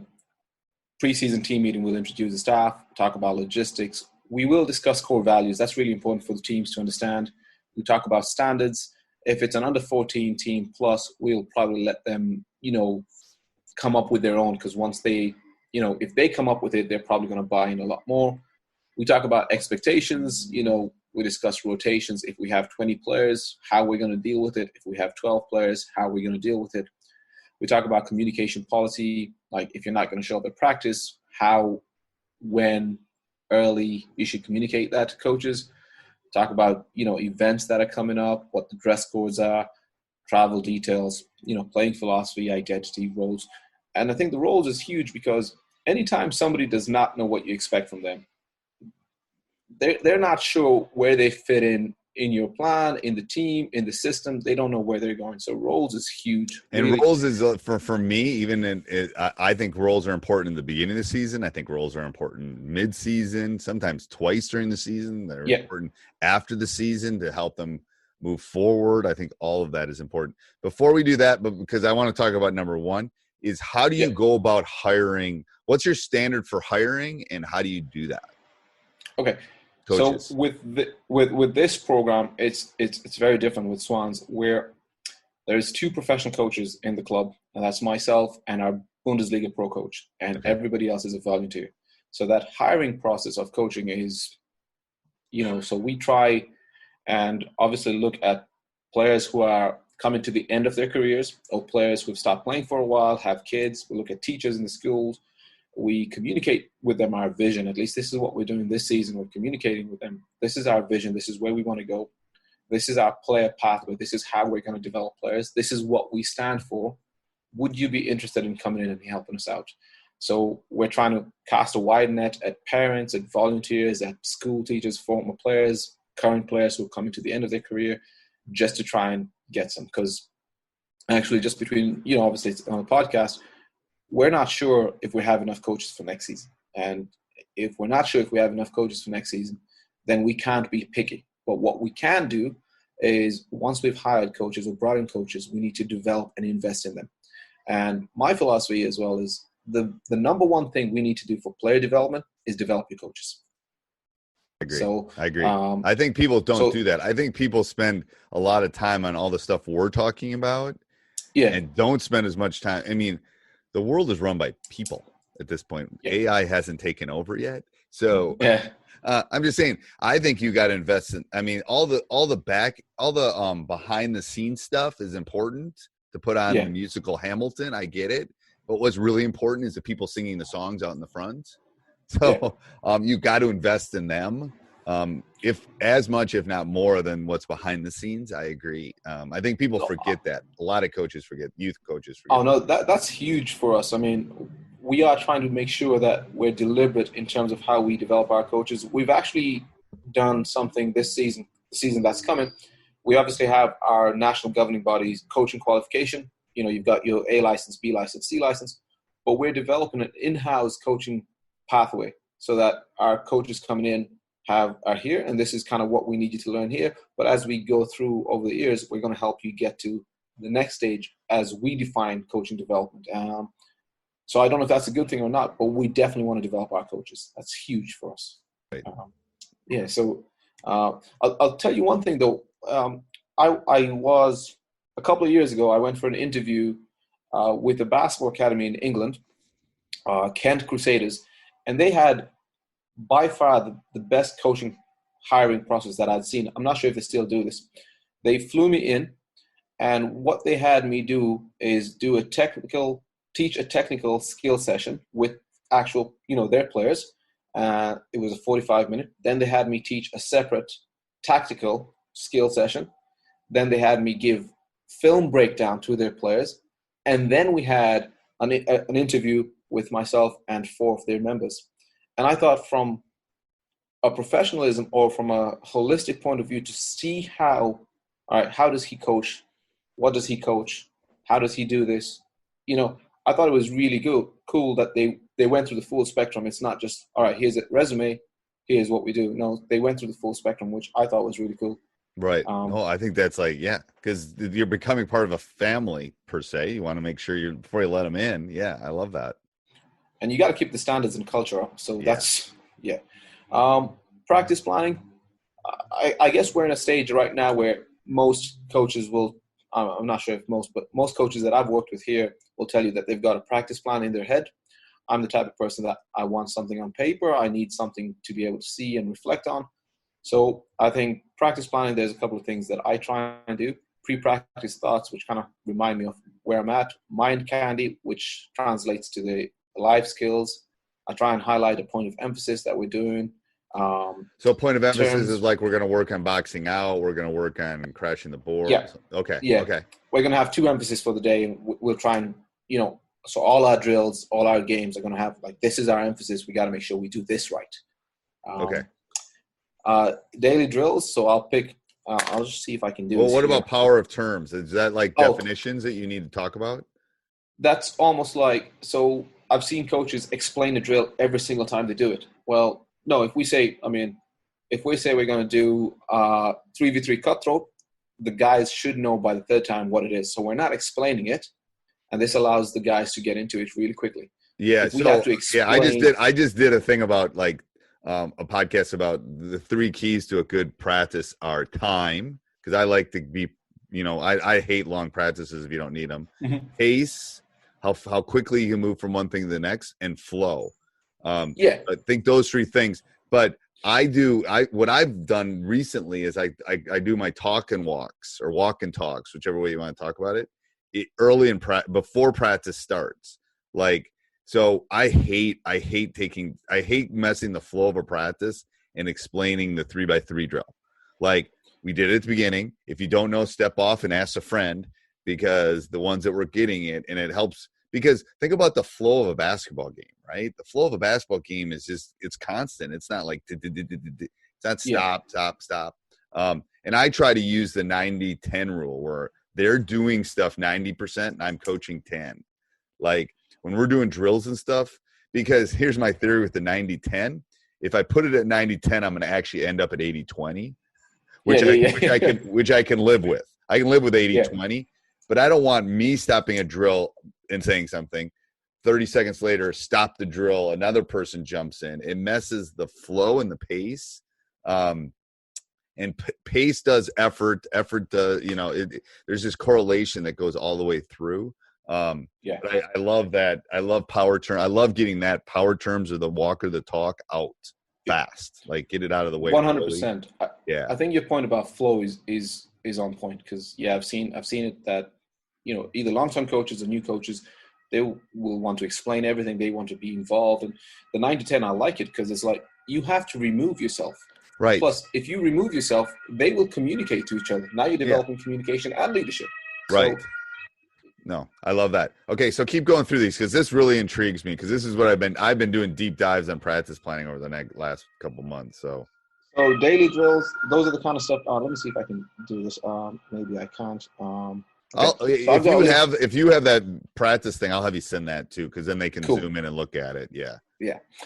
preseason team meeting, we'll introduce the staff, talk about logistics. We will discuss core values. That's really important for the teams to understand. We talk about standards. If it's an under 14 team plus, we'll probably let them, come up with their own, because once they, if they come up with it, they're probably going to buy in a lot more. We talk about expectations. We discuss rotations. If we have 20 players, how we're going to deal with it. If we have 12 players, how we're going to deal with it. We talk about communication policy. Like if you're not going to show up at practice, how, when, early you should communicate that to coaches. Talk about, events that are coming up, what the dress codes are, travel details, playing philosophy, identity, roles. And I think the roles is huge, because anytime somebody does not know what you expect from them, they're not sure where they fit in your plan, in the team, in the system. They don't know where they're going. So roles is huge. And really. Roles is for me, even I think roles are important in the beginning of the season. I think roles are important mid-season, sometimes twice during the season. They're important after the season to help them move forward. I think all of that is important. Before we do that, but because I want to talk about number 1, is how do you go about hiring? What's your standard for hiring, and how do you do that? Okay. coaches? So with this program, it's very different with Swans, where there's 2 professional coaches in the club, and that's myself and our Bundesliga pro coach, and everybody else is a volunteer. So that hiring process of coaching is, so we try and obviously look at players who are coming to the end of their careers, or players who've stopped playing for a while, have kids. We look at teachers in the schools. We communicate with them our vision. At least this is what we're doing this season. We're communicating with them. This is our vision. This is where we want to go. This is our player pathway. This is how we're going to develop players. This is what we stand for. Would you be interested in coming in and helping us out? So we're trying to cast a wide net at parents, at volunteers, at school teachers, former players, current players who are coming to the end of their career, just to try and get some. Because actually, just between, obviously it's on a podcast, we're not sure if we have enough coaches for next season. And if we're not sure if we have enough coaches for next season, then we can't be picky. But what we can do is, once we've hired coaches or brought in coaches, we need to develop and invest in them. And my philosophy as well is the number one thing we need to do for player development is develop your coaches. I agree. So, I agree. I think people don't do that. I think people spend a lot of time on all the stuff we're talking about, and don't spend as much time. I mean, the world is run by people at this point. AI hasn't taken over yet. So I'm just saying, I think you got to invest in, I mean, all the behind the scenes stuff is important to put on the musical Hamilton. I get it. But what's really important is the people singing the songs out in the front. So you got to invest in them, if as much, if not more, than what's behind the scenes. I agree. I think people forget that. A lot of coaches forget. Youth coaches forget. Oh no, that's huge for us. I mean, we are trying to make sure that we're deliberate in terms of how we develop our coaches. We've actually done something this season, the season that's coming. We obviously have our national governing bodies coaching qualification. You've got your A license, B license, C license, but we're developing an in-house coaching pathway so that our coaches coming in are here, and this is kind of what we need you to learn here. But as we go through over the years, we're going to help you get to the next stage as we define coaching development. So I don't know if that's a good thing or not, but we definitely want to develop our coaches. That's huge for us. Right. So I'll tell you one thing though. I was, a couple of years ago, I went for an interview with the basketball academy in England, Kent Crusaders, and they had by far the best coaching hiring process that I'd seen. I'm not sure if they still do this. They flew me in, and what they had me do is teach a technical skill session with actual, their players. It was a 45-minute. Then they had me teach a separate tactical skill session. Then they had me give film breakdown to their players. And then we had an interview with myself and 4 of their members. And I thought, from a professionalism or from a holistic point of view, to see how does he coach? What does he coach? How does he do this? I thought it was really cool that they went through the full spectrum. It's not just, all right, here's a resume, here's what we do. No, they went through the full spectrum, which I thought was really cool. Right. I think that's because you're becoming part of a family per se. You want to make sure before you let them in. Yeah, I love that. And you got to keep the standards and culture up. So that's practice planning. I guess we're in a stage right now where most coaches will. I'm not sure if but most coaches that I've worked with here will tell you that they've got a practice plan in their head. I'm the type of person that I want something on paper. I need something to be able to see and reflect on. So I think practice planning, there's a couple of things that I try and do. Pre-practice thoughts, which kind of remind me of where I'm at. Mind candy, which translates to the life skills. I try and highlight a point of emphasis that we're doing. So point of emphasis is like, we're going to work on boxing out. We're going to work on crashing the board. Yeah. Okay. Yeah. Okay. We're going to have 2 emphasis for the day. And we'll try and, so all our drills, all our games are going to have, this is our emphasis. We got to make sure we do this right. Okay. Daily drills. So I'll pick, I'll just see if I can do this. Well, what about power of terms? Is that definitions that you need to talk about? That's almost so I've seen coaches explain the drill every single time they do it. Well, no, if we say we're going to do 3v3 cutthroat, the guys should know by the 3rd time what it is. So we're not explaining it, and this allows the guys to get into it really quickly. Yeah. We have to explain. I just did a thing about a podcast about the 3 keys to a good practice are time, because I like to be, I hate long practices if you don't need them. Mm-hmm. Pace, how quickly you can move from one thing to the next, and flow. I think those 3 things. But what I've done recently is I do my talk and walks, or walk and talks, whichever way you want to talk about it, early in before practice starts. Like, so I hate messing the flow of a practice and explaining the 3x3 drill. Like, we did it at the beginning. If you don't know, step off and ask a friend, because the ones that were getting it, and it helps. Because think about the flow of a basketball game, right? The flow of a basketball game is it's constant. It's not like it's not stop. And I try to use the 90-10 rule, where they're doing stuff 90% and I'm coaching 10. Like, when we're doing drills and stuff, because here's my theory with the 90-10. If I put it at 90-10, I'm going to actually end up at 80-20, which I can live with. I can live with 80-20, but I don't want me stopping a drill and saying something. 30 seconds later, stop the drill. Another person jumps in. It messes the flow and the pace. And pace does effort. Effort does, there's this correlation that goes all the way through. But I love that. I love power term. I love getting that power terms or the walk or the talk out fast. Like, get it out of the way. 100%. Yeah. I think your point about flow is on point, because I've seen it that, either long-term coaches or new coaches, they will want to explain everything. They want to be involved. And the 9-10, I like it, because it's like, you have to remove yourself. Right. Plus, if you remove yourself, they will communicate to each other. Now you're developing communication and leadership. Right. No, I love that. Okay, so keep going through these, because this really intrigues me, because this is what I've been doing deep dives on practice planning over the last couple months. So daily drills, those are the kind of stuff. Let me see if I can do this. Maybe I can't. Okay. If you have that practice thing, I'll have you send that too, because then they can zoom in and look at it. Yeah.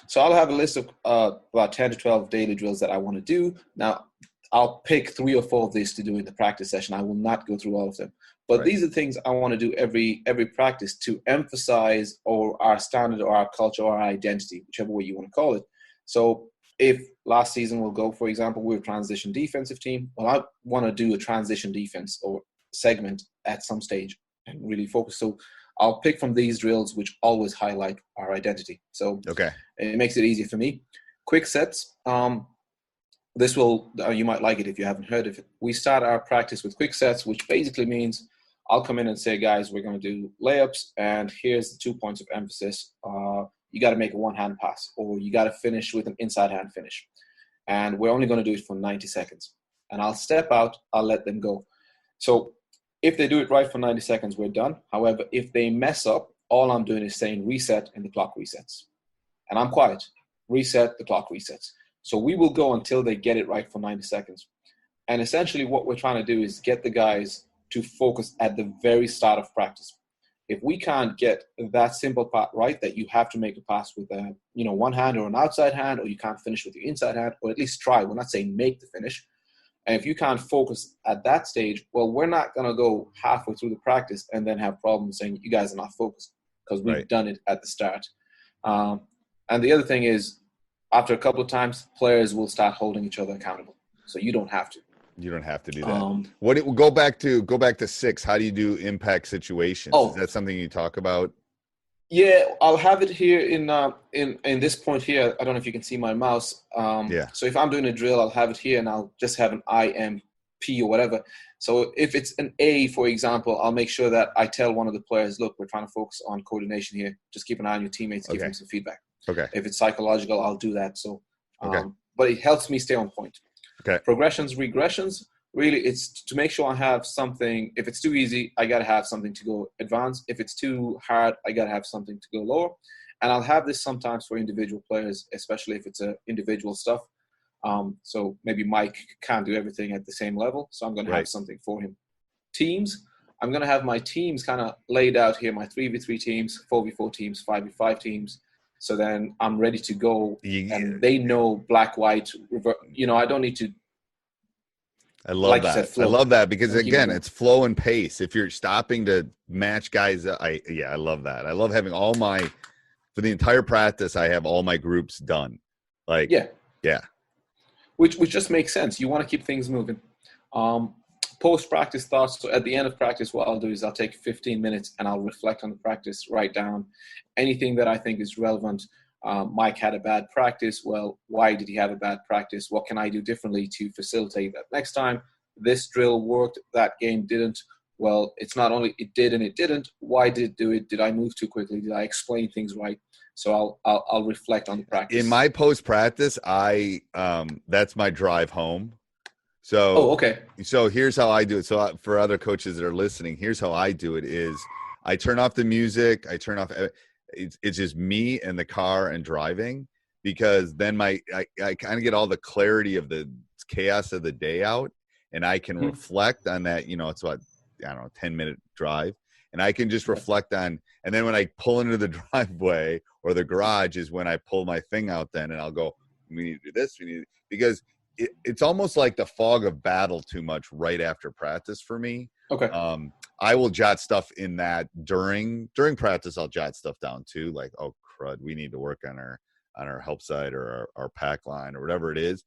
So I'll have a list of about 10 to 12 daily drills that I want to do. Now, I'll pick 3 or 4 of these to do in the practice session. I will not go through all of them, but these are things I want to do every practice to emphasize our standard or our culture or our identity, whichever way you want to call it. So if last season we'll go, for example, we're a transition defensive team. Well, I want to do a transition defense or segment at some stage and really focus. So I'll pick from these drills, which always highlight our identity. So it makes it easier for me. Quick sets. This will, you might like it if you haven't heard of it. We start our practice with quick sets, which basically means I'll come in and say, guys, we're going to do layups, and here's the 2 points of emphasis. You got to make a one-hand pass, or you got to finish with an inside-hand finish. And we're only going to do it for 90 seconds. And I'll step out, I'll let them go. So if they do it right for 90 seconds, we're done. However, if they mess up, all I'm doing is saying reset, and the clock resets. And I'm quiet. Reset, the clock resets. So we will go until they get it right for 90 seconds. And essentially what we're trying to do is get the guys to focus at the very start of practice. If we can't get that simple part right, that you have to make a pass with one hand or an outside hand, or you can't finish with your inside hand, or at least try. We're not saying make the finish. And if you can't focus at that stage, well, we're not going to go halfway through the practice and then have problems saying you guys are not focused, because we've done it at the start. And the other thing is, after a couple of times, players will start holding each other accountable. So you don't have to. You don't have to do that. Go back to 6. How do you do impact situations? Is that something you talk about? Yeah, I'll have it here in this point here. I don't know if you can see my mouse. So if I'm doing a drill, I'll have it here, and I'll just have an IMP or whatever. So if it's an A, for example, I'll make sure that I tell one of the players, look, we're trying to focus on coordination here. Just keep an eye on your teammates, give them some feedback. Okay. If it's psychological, I'll do that. So, but it helps me stay on point. Okay. Progressions, regressions, really it's to make sure I have something. If it's too easy, I got to have something to go advanced. If it's too hard, I got to have something to go lower. And I'll have this sometimes for individual players, especially if it's individual stuff. So maybe Mike can't do everything at the same level. So I'm going to have something for him. Teams, I'm going to have my teams kind of laid out here, my 3v3 teams, 4v4 teams, 5v5 teams. So then I'm ready to go, and they know black, white, I don't need to. I love that. I love that because, again, it's flow and pace. If you're stopping to match guys, I love that. I love having for the entire practice, I have all my groups done. Yeah. Which just makes sense. You want to keep things moving. Post-practice thoughts. So at the end of practice, what I'll do is I'll take 15 minutes and I'll reflect on the practice, write down anything that I think is relevant. Mike had a bad practice. Well, why did he have a bad practice? What can I do differently to facilitate that next time? This drill worked, that game didn't. Well, it's not only it did and it didn't. Why did it do it? Did I move too quickly? Did I explain things right? So I'll reflect on the practice. In my post practice, that's my drive home. So okay. So here's how I do it. So for other coaches that are listening, here's how I do it: is I turn off the music. I turn off. It's just me and the car and driving, because then I kind of get all the clarity of the chaos of the day out, and I can reflect on that. It's what, I don't know, 10-minute drive, and I can just reflect on. And then when I pull into the driveway or the garage is when I pull my thing out then, and I'll go, we need to do this. Because it's almost like the fog of battle too much right after practice for me. Okay. I will jot stuff in that during practice. I'll jot stuff down too. Like, oh crud, we need to work on our help side or our pack line or whatever it is.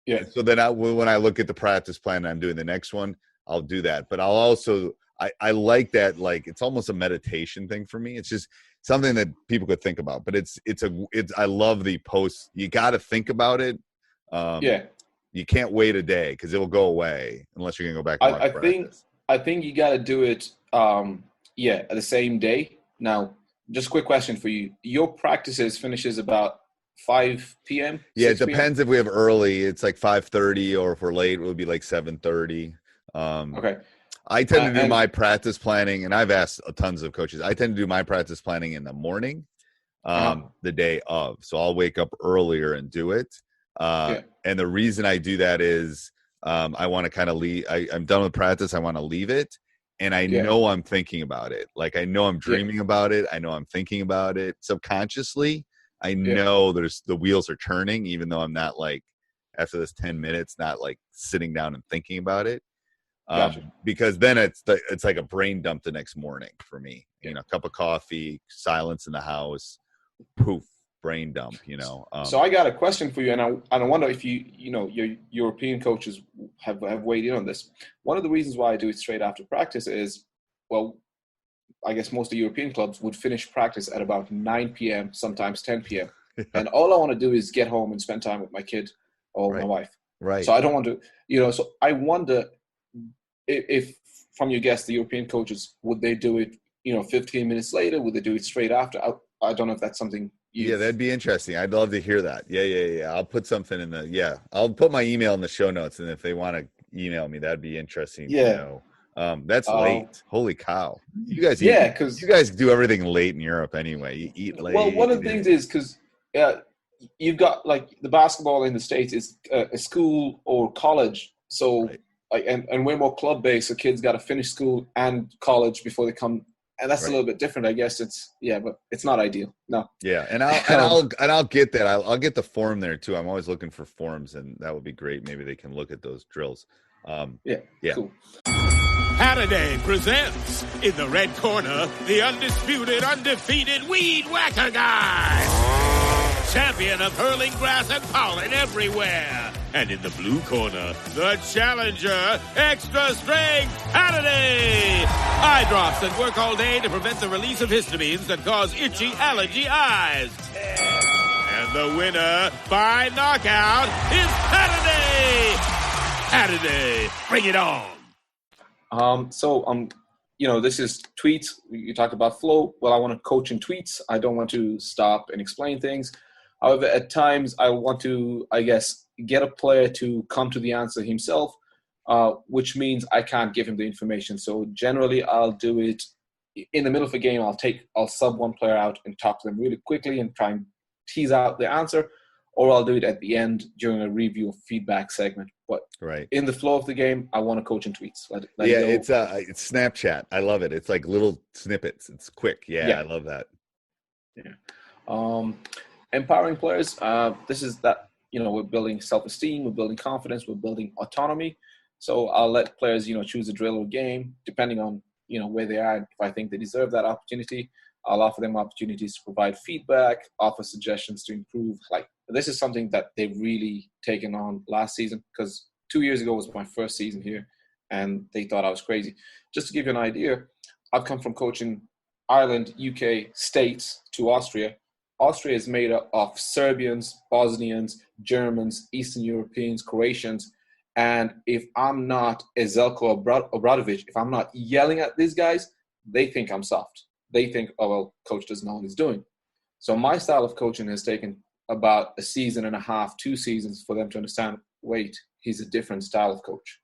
Yeah. And so then when I look at the practice plan and I'm doing the next one, I'll do that. But I'll also, I like that, like, it's almost a meditation thing for me. It's just something that people could think about, but I love the post. You got to think about it. You can't wait a day because it will go away unless you're going to go back and watch practice. I think you got to do it, at the same day. Now, just a quick question for you. Your practices finishes about 5 p.m.? Yeah, it depends if we have early. It's like 5:30, or if we're late, it would be like 7:30. Okay. I tend to do my practice planning, and I've asked tons of coaches. I tend to do my practice planning in the morning, the day of. So I'll wake up earlier and do it. And the reason I do that is I want to kind of leave. I'm done with practice. I want to leave it. And I know I'm thinking about it. Like, I know I'm dreaming about it. I know I'm thinking about it subconsciously. I know the wheels are turning, even though I'm not, like, after this 10 minutes, not like sitting down and thinking about it. Because then it's like a brain dump the next morning for me. A cup of coffee, silence in the house, poof, brain dump. So I got a question for you, and I wonder if your European coaches have weighed in on this. One of the reasons why I do it straight after practice is, well, I guess most of the European clubs would finish practice at about 9 p.m., sometimes 10 p.m. And all I want to do is get home and spend time with my kid or my wife. Right. So I don't want to, so I wonder if from your guests, the European coaches, would they do it, 15 minutes later? Would they do it straight after? I don't know if that's something. Yeah, that'd be interesting. I'd love to hear that. Yeah. I'll put something I'll put my email in the show notes, and if they want to email me, that'd be interesting to know. That's late. Holy cow. You guys because you guys do everything late in Europe anyway. You eat late. Well, one of the things is because you've got, like, the basketball in the States is a school or college. So, and we're more club-based, so kids got to finish school and college before they come. And that's a little bit different, I guess. But it's not ideal. No. Yeah, and I'll get that. I'll get the form there too. I'm always looking for forms, and that would be great. Maybe they can look at those drills. Cool. Halliday presents, in the red corner, the undisputed, undefeated Weed Whacker Guy, champion of hurling grass and pollen everywhere. And in the blue corner, the challenger, extra strength Halliday. Eye drops that work all day to prevent the release of histamines that cause itchy allergy eyes. And the winner by knockout is Halliday. Halliday, bring it on. This is tweets. You talked about flow. Well, I want to coach in tweets. I don't want to stop and explain things. However, at times I want to, I guess, get a player to come to the answer himself, which means I can't give him the information. So generally I'll do it in the middle of a game. I'll sub one player out and talk to them really quickly and try and tease out the answer, or I'll do it at the end during a review feedback segment. But in the flow of the game, I want to coach in tweets. It's Snapchat. I love it. It's like little snippets. It's quick. Yeah. I love that. Yeah. Empowering players. This is that, we're building self-esteem, we're building confidence, we're building autonomy. So I'll let players, choose a drill or game, depending on, where they are, if I think they deserve that opportunity. I'll offer them opportunities to provide feedback, offer suggestions to improve. Like, this is something that they've really taken on last season, because 2 years ago was my first season here, and they thought I was crazy. Just to give you an idea, I've come from coaching Ireland, UK, States to Austria. Austria is made up of Serbians, Bosnians, Germans, Eastern Europeans, Croatians. And if I'm not Zelko Obradovic, if I'm not yelling at these guys, they think I'm soft. They think, oh, well, coach doesn't know what he's doing. So my style of coaching has taken about a season and a half, 2 seasons for them to understand, wait, he's a different style of coach.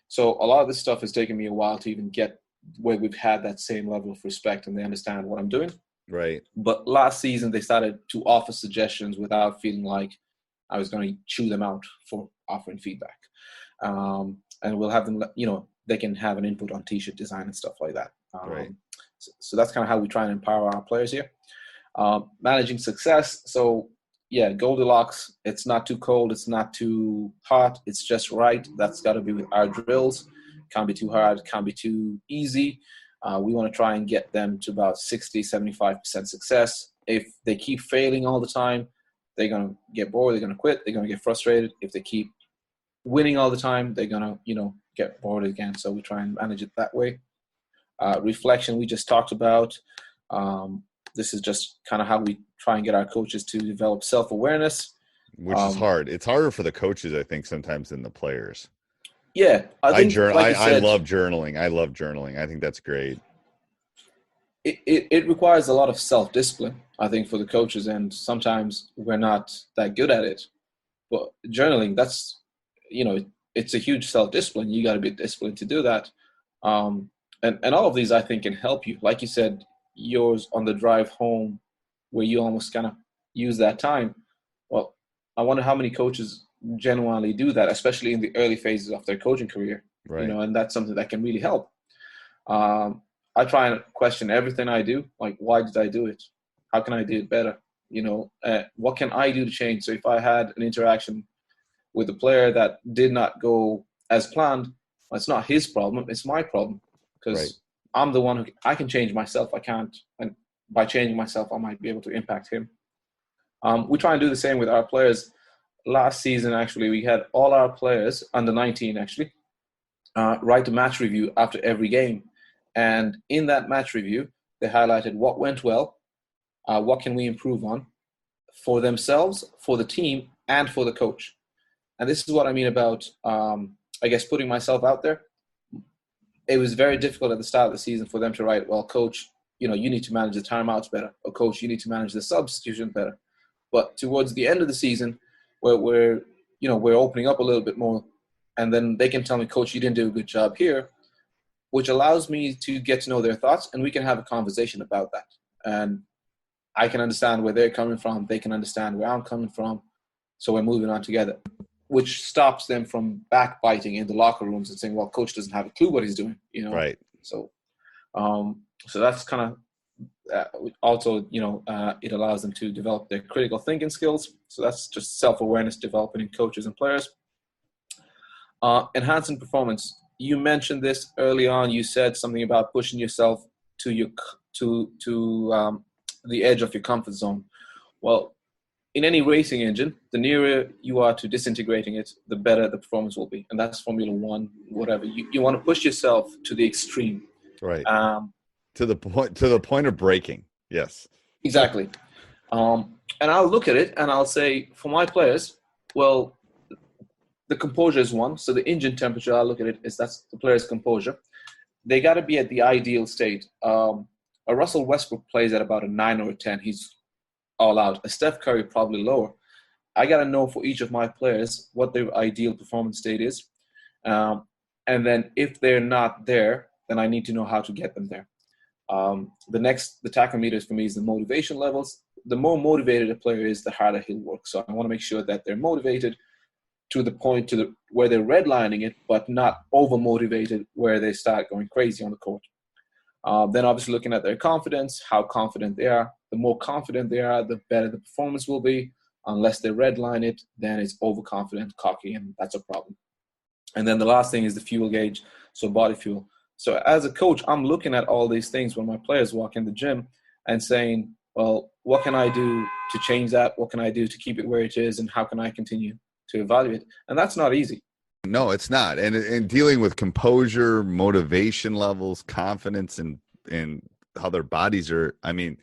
So a lot of this stuff has taken me a while to even get where we've had that same level of respect and they understand what I'm doing. Right. But last season, they started to offer suggestions without feeling like I was going to chew them out for offering feedback. And we'll have them, they can have an input on T-shirt design and stuff like that. Right. So that's kind of how we try and empower our players here. Managing success. So, yeah, Goldilocks, it's not too cold. It's not too hot. It's just right. That's got to be with our drills. Can't be too hard. Can't be too easy. We want to try and get them to about 60, 75% success. If they keep failing all the time, they're going to get bored. They're going to quit. They're going to get frustrated. If they keep winning all the time, they're going to, get bored again. So we try and manage it that way. Reflection, we just talked about. This is just kind of how we try and get our coaches to develop self-awareness. Which is hard. It's harder for the coaches, I think, sometimes than the players. Yeah. I love journaling. I love journaling. I think that's great. It requires a lot of self-discipline, I think, for the coaches, and sometimes we're not that good at it. But journaling, that's, it's a huge self-discipline. You got to be disciplined to do that. And all of these, I think, can help you. Like you said, yours on the drive home where you almost kind of use that time. Well, I wonder how many coaches genuinely do that, especially in the early phases of their coaching career. Right. And that's something that can really help. I try and question everything I do. Like, why did I do it? How can I do it better? What can I do to change? So if I had an interaction with a player that did not go as planned, well, it's not his problem. It's my problem, because I'm the one who I can change myself. I can't. And by changing myself, I might be able to impact him. We try and do the same with our players. Last season, actually, we had all our players, under 19 actually, write a match review after every game. And in that match review, they highlighted what went well, what can we improve on for themselves, for the team, and for the coach. And this is what I mean about, putting myself out there. It was very difficult at the start of the season for them to write, well, coach, you need to manage the timeouts better. Or coach, you need to manage the substitution better. But towards the end of the season, where we're opening up a little bit more, and then they can tell me, coach, you didn't do a good job here, which allows me to get to know their thoughts, and we can have a conversation about that. And I can understand where they're coming from. They can understand where I'm coming from. So we're moving on together, which stops them from backbiting in the locker rooms and saying, well, coach doesn't have a clue what he's doing, Right. So, so that's kind of also, it allows them to develop their critical thinking skills. So that's just self-awareness developing in coaches and players. Enhancing performance. You mentioned this early on. You said something about pushing yourself to the edge of your comfort zone. Well, in any racing engine, the nearer you are to disintegrating it, the better the performance will be. And that's Formula One, whatever. You want to push yourself to the extreme. Right. To the point of breaking. Yes. Exactly. And I'll look at it and I'll say, for my players, well, the composure is one. So the engine temperature, I'll look at it, that's the player's composure. They got to be at the ideal state. A Russell Westbrook plays at about a 9 or a 10. He's all out. A Steph Curry probably lower. I got to know for each of my players what their ideal performance state is. And then if they're not there, then I need to know how to get them there. The tachometers for me is the motivation levels. The more motivated a player is, the harder he'll work. So I want to make sure that they're motivated to the point where they're redlining it, but not over-motivated where they start going crazy on the court. Then obviously looking at their confidence, how confident they are. The more confident they are, the better the performance will be. Unless they redline it, then it's overconfident, cocky, and that's a problem. And then the last thing is the fuel gauge, so body fuel. So as a coach, I'm looking at all these things when my players walk in the gym and saying, well, what can I do to change that? What can I do to keep it where it is? And how can I continue to evaluate? And that's not easy. No, it's not. And dealing with composure, motivation levels, confidence, and how their bodies are. I mean,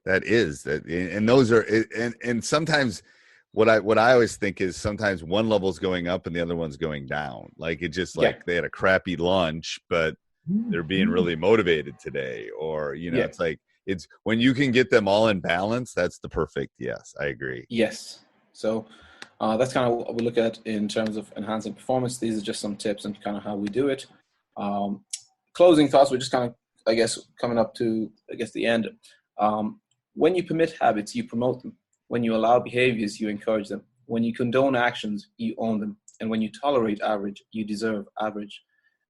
and those are, and sometimes what I always think is sometimes one level's going up and the other one's going down. Like it just like they had a crappy lunch, but they're being really motivated today, or it's like it's when you can get them all in balance. That's the perfect. Yes, I agree. Yes. So that's kind of what we look at in terms of enhancing performance. These are just some tips and kind of how we do it. Closing thoughts. We're just kind of, I guess, coming up to, the end. When you permit habits, you promote them. When you allow behaviors, you encourage them. When you condone actions, you own them. And when you tolerate average, you deserve average.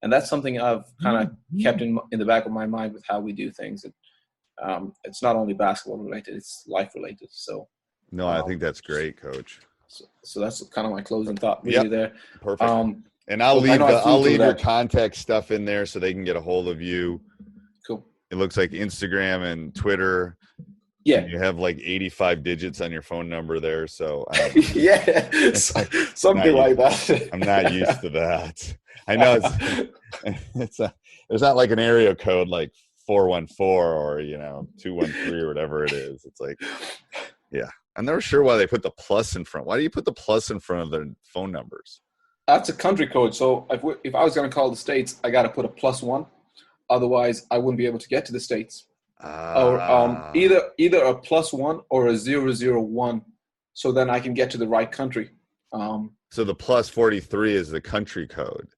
And that's something I've kind of kept in the back of my mind with how we do things. It's not only basketball related, it's life related. So, no, I think that's great, Coach. So that's kind of my closing thought really there. Perfect. And I'll leave your contact stuff in there so they can get a hold of you. Cool. It looks like Instagram and Twitter. Yeah. You have like 85 digits on your phone number there. So yeah, something like that. I'm not used to that. I know it's not like an area code like 414 or 213 or whatever it is. It's like, yeah. I'm never sure why they put the plus in front. Why do you put the plus in front of their phone numbers? That's a country code. So if I was going to call the States, I got to put a +1. Otherwise, I wouldn't be able to get to the States. Or either a +1 or a 001. So then I can get to the right country. So the +43 is the country code.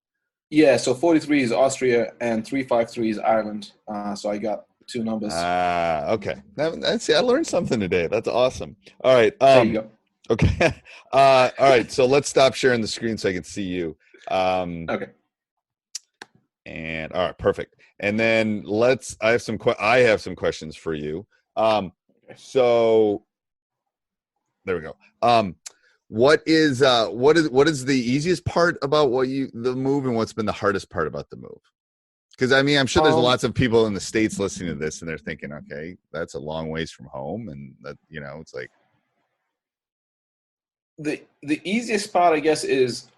Yeah. So 43 is Austria and 353 is Ireland. So I got 2 numbers. Okay. I learned something today. That's awesome. All right. There you go. Okay. All right. So let's stop sharing the screen so I can see you. Okay. And all right, perfect. And then I have some questions for you. So there we go. What is the easiest part about the move, and what's been the hardest part about the move? Because I mean, I'm sure there's lots of people in the States listening to this, and they're thinking, okay, that's a long ways from home, and that it's like the easiest part, I guess, is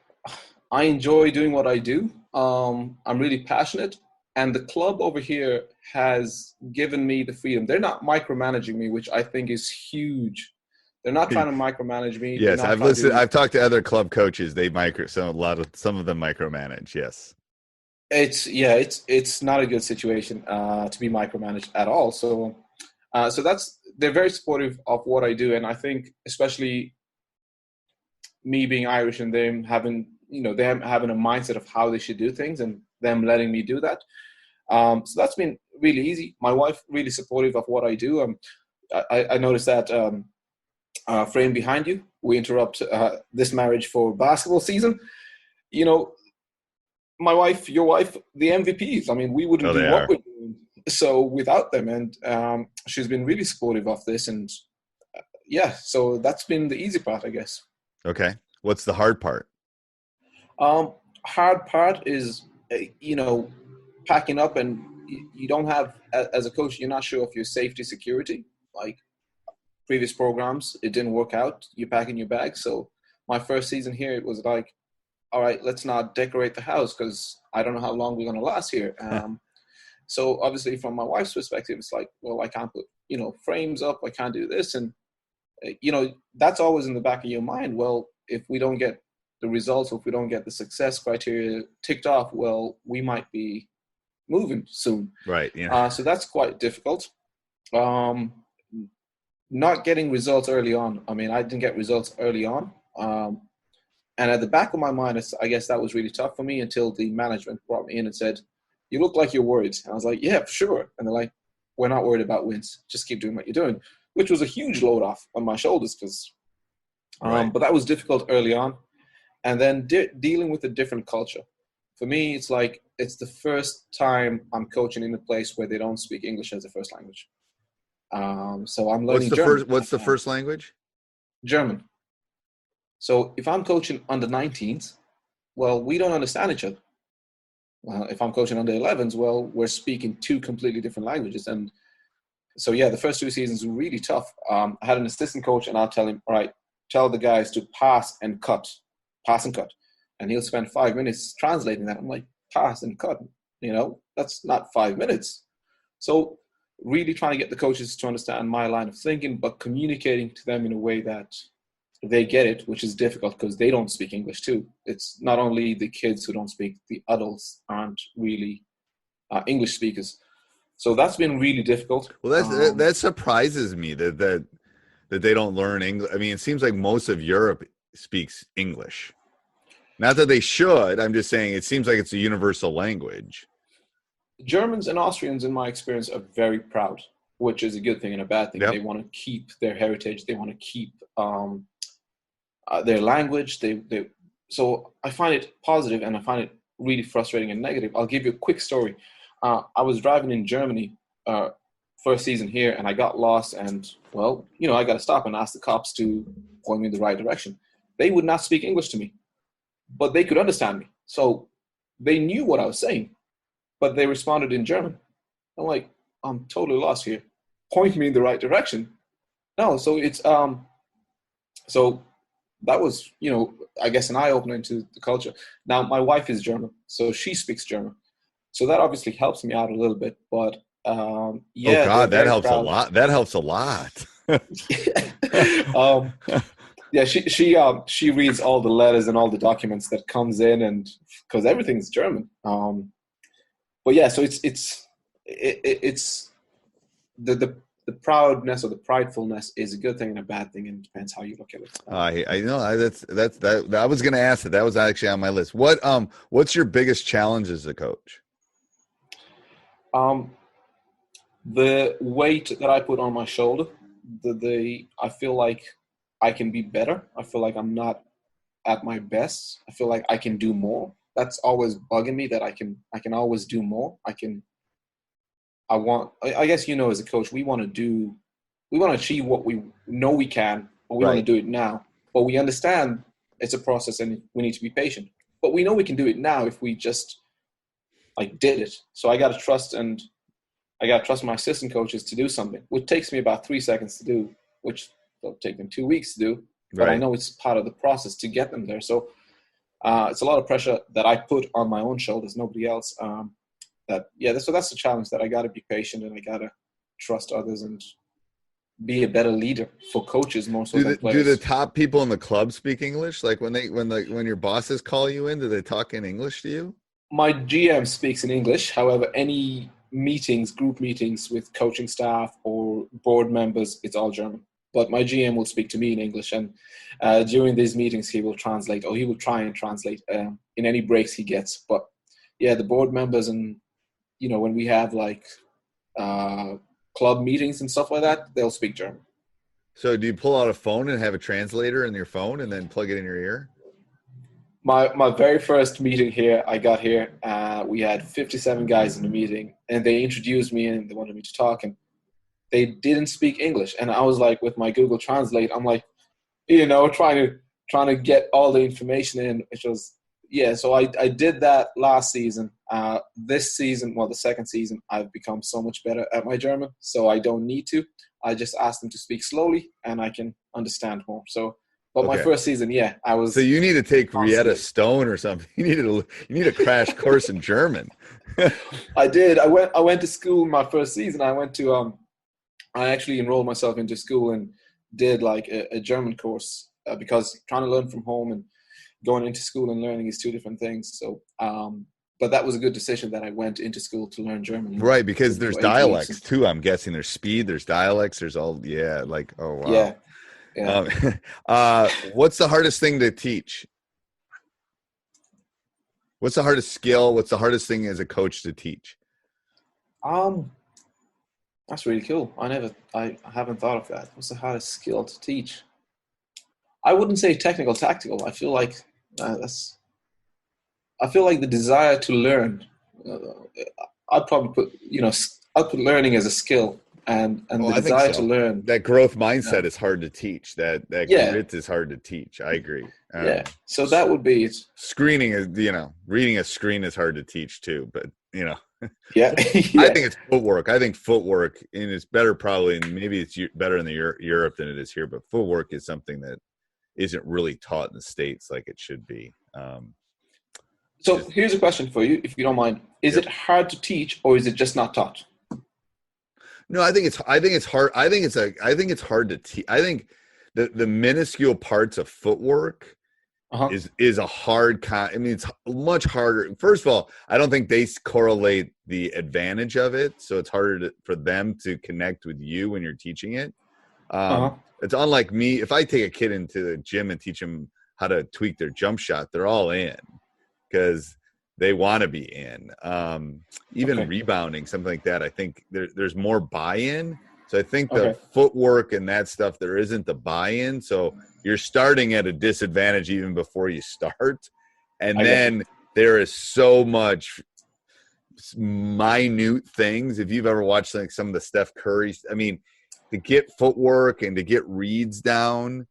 I enjoy doing what I do. I'm really passionate, and the club over here has given me the freedom. They're not micromanaging me, which I think is huge. They're not trying to micromanage me. Yes, I've talked to other club coaches. They some of them micromanage. Yes. It's not a good situation to be micromanaged at all. So they're very supportive of what I do, and I think especially me being Irish and them having having a mindset of how they should do things, and them letting me do that. So that's been really easy. My wife really supportive of what I do. I noticed that frame behind you. We interrupt this marriage for basketball season. My wife, your wife, the MVPs. I mean, we wouldn't do what we're doing so without them. And she's been really supportive of this. And so that's been the easy part, I guess. Okay. What's the hard part? Hard part is, packing up, and you don't have, as a coach, you're not sure of your safety security. Like previous programs, it didn't work out. You're packing your bag. So my first season here, it was like, all right, let's not decorate the house because I don't know how long we're going to last here. So obviously from my wife's perspective, it's like, well, I can't put, frames up. I can't do this. And, that's always in the back of your mind. Well, if we don't get the results, or if we don't get the success criteria ticked off, well, we might be moving soon. Right. Yeah. So that's quite difficult. Not getting results early on. I mean, I didn't get results early on. And at the back of my mind, I guess that was really tough for me until the management brought me in and said, you look like you're worried. And I was like, yeah, for sure. And they're like, we're not worried about wins. Just keep doing what you're doing, which was a huge load off on my shoulders because but that was difficult early on. And then dealing with a different culture. For me, it's like it's the first time I'm coaching in a place where they don't speak English as a first language. So I'm learning German. What's the first language? German. So if I'm coaching under 19s, well, we don't understand each other. if I'm coaching under 11s, well, we're speaking two completely different languages. And so, yeah, the first 2 seasons were really tough. I had an assistant coach, and I'll tell him, all right, tell the guys to pass and cut. And he'll spend 5 minutes translating that. I'm like, pass and cut, that's not 5 minutes. So really trying to get the coaches to understand my line of thinking, but communicating to them in a way that they get it, which is difficult because they don't speak English too. It's not only the kids who don't speak, the adults aren't really English speakers. So that's been really difficult. Well, that surprises me that they don't learn English. I mean, it seems like most of Europe speaks English. Not that they should. I'm just saying it seems like it's a universal language. Germans and Austrians, in my experience, are very proud, which is a good thing and a bad thing. Yep. They want to keep their heritage. They want to keep their language. So I find it positive, and I find it really frustrating and negative. I'll give you a quick story. I was driving in Germany first season here, and I got lost. And, well, I got to stop and ask the cops to point me in the right direction. They would not speak English to me, but they could understand me. So they knew what I was saying, but they responded in German. I'm like, I'm totally lost here. Point me in the right direction. No, so it's so that was, I guess an eye-opener into the culture. Now, my wife is German, so she speaks German. So that obviously helps me out a little bit, but yeah. Oh God, that helps a lot. That helps a lot. Yeah, she reads all the letters and all the documents that comes in, and because everything's German. But yeah, so it's the proudness or the pridefulness is a good thing and a bad thing, and it depends how you look at it. I know that I was going to ask that. That was actually on my list. What's your biggest challenge as a coach? The weight that I put on my shoulder. I feel like I can be better. I feel like I'm not at my best. I feel like I can do more. That's always bugging me, that I can always do more. I guess, as a coach, we want to achieve what we know we can, but we want to do it now. But we understand it's a process and we need to be patient. But we know we can do it now if we just did it. So I got to trust my assistant coaches to do something, which takes me about 3 seconds to do, which will take them 2 weeks to do. But I know it's part of the process to get them there. So it's a lot of pressure that I put on my own shoulders, nobody else. So that's the challenge, that I got to be patient and I got to trust others and be a better leader for coaches more so than players. Do the top people in the club speak English? Like when your bosses call you in, do they talk in English to you? My GM speaks in English. However, any group meetings with coaching staff or board members, it's all German. But my GM will speak to me in English, and during these meetings, he will translate, or he will try and translate in any breaks he gets. But yeah, the board members and, when we have club meetings and stuff like that, they'll speak German. So do you pull out a phone and have a translator in your phone and then plug it in your ear? My very first meeting here, I got here, we had 57 guys in the meeting, and they introduced me and they wanted me to talk, and they didn't speak English. And I was like, with my Google Translate, I'm like, trying to get all the information in, which was, so I did that last season. This season, the second season, I've become so much better at my German, so I don't need to. I just ask them to speak slowly, and I can understand more. So, but my first season, I was. So you need to take Rosetta Stone or something. You need a crash course in German. I did. I went to school my first season. I went to I actually enrolled myself into school and did a German course because trying to learn from home and going into school and learning is two different things. So, but that was a good decision that I went into school to learn German. Right, because there's dialects too. I'm guessing there's speed, there's dialects, there's all. Yeah, oh wow. Yeah. What's the hardest thing to teach? What's the hardest skill? What's the hardest thing as a coach to teach? That's really cool. I haven't thought of that. What's the hardest skill to teach? I wouldn't say technical, tactical. I feel like the desire to learn. I'd probably put, I'd put learning as a skill. and Oh, the I think desire so. to learn. That growth mindset is hard to teach. That Yeah. grit is hard to teach. I agree. Yeah. So that would be it. Screening is, reading a screen is hard to teach too, but Yeah. I think it's footwork. I think footwork, and it's better probably, and maybe it's better in the Europe than it is here, but footwork is something that isn't really taught in the States like it should be. So here's a question for you, if you don't mind. Is it hard to teach, or is it just not taught? No, I think it's hard. I think it's hard to teach. I think the minuscule parts of footwork is a hard it's much harder. First of all, I don't think they correlate the advantage of it, so it's harder for them to connect with you when you're teaching it. It's unlike me. If I take a kid into the gym and teach them how to tweak their jump shot, they're all in because they want to be in. Even rebounding, something like that, I think there's more buy-in. So I think the footwork and that stuff, there isn't the buy-in. So you're starting at a disadvantage even before you start. And then there is so much minute things. If you've ever watched like some of the Steph Curry, I mean, to get footwork and to get reads down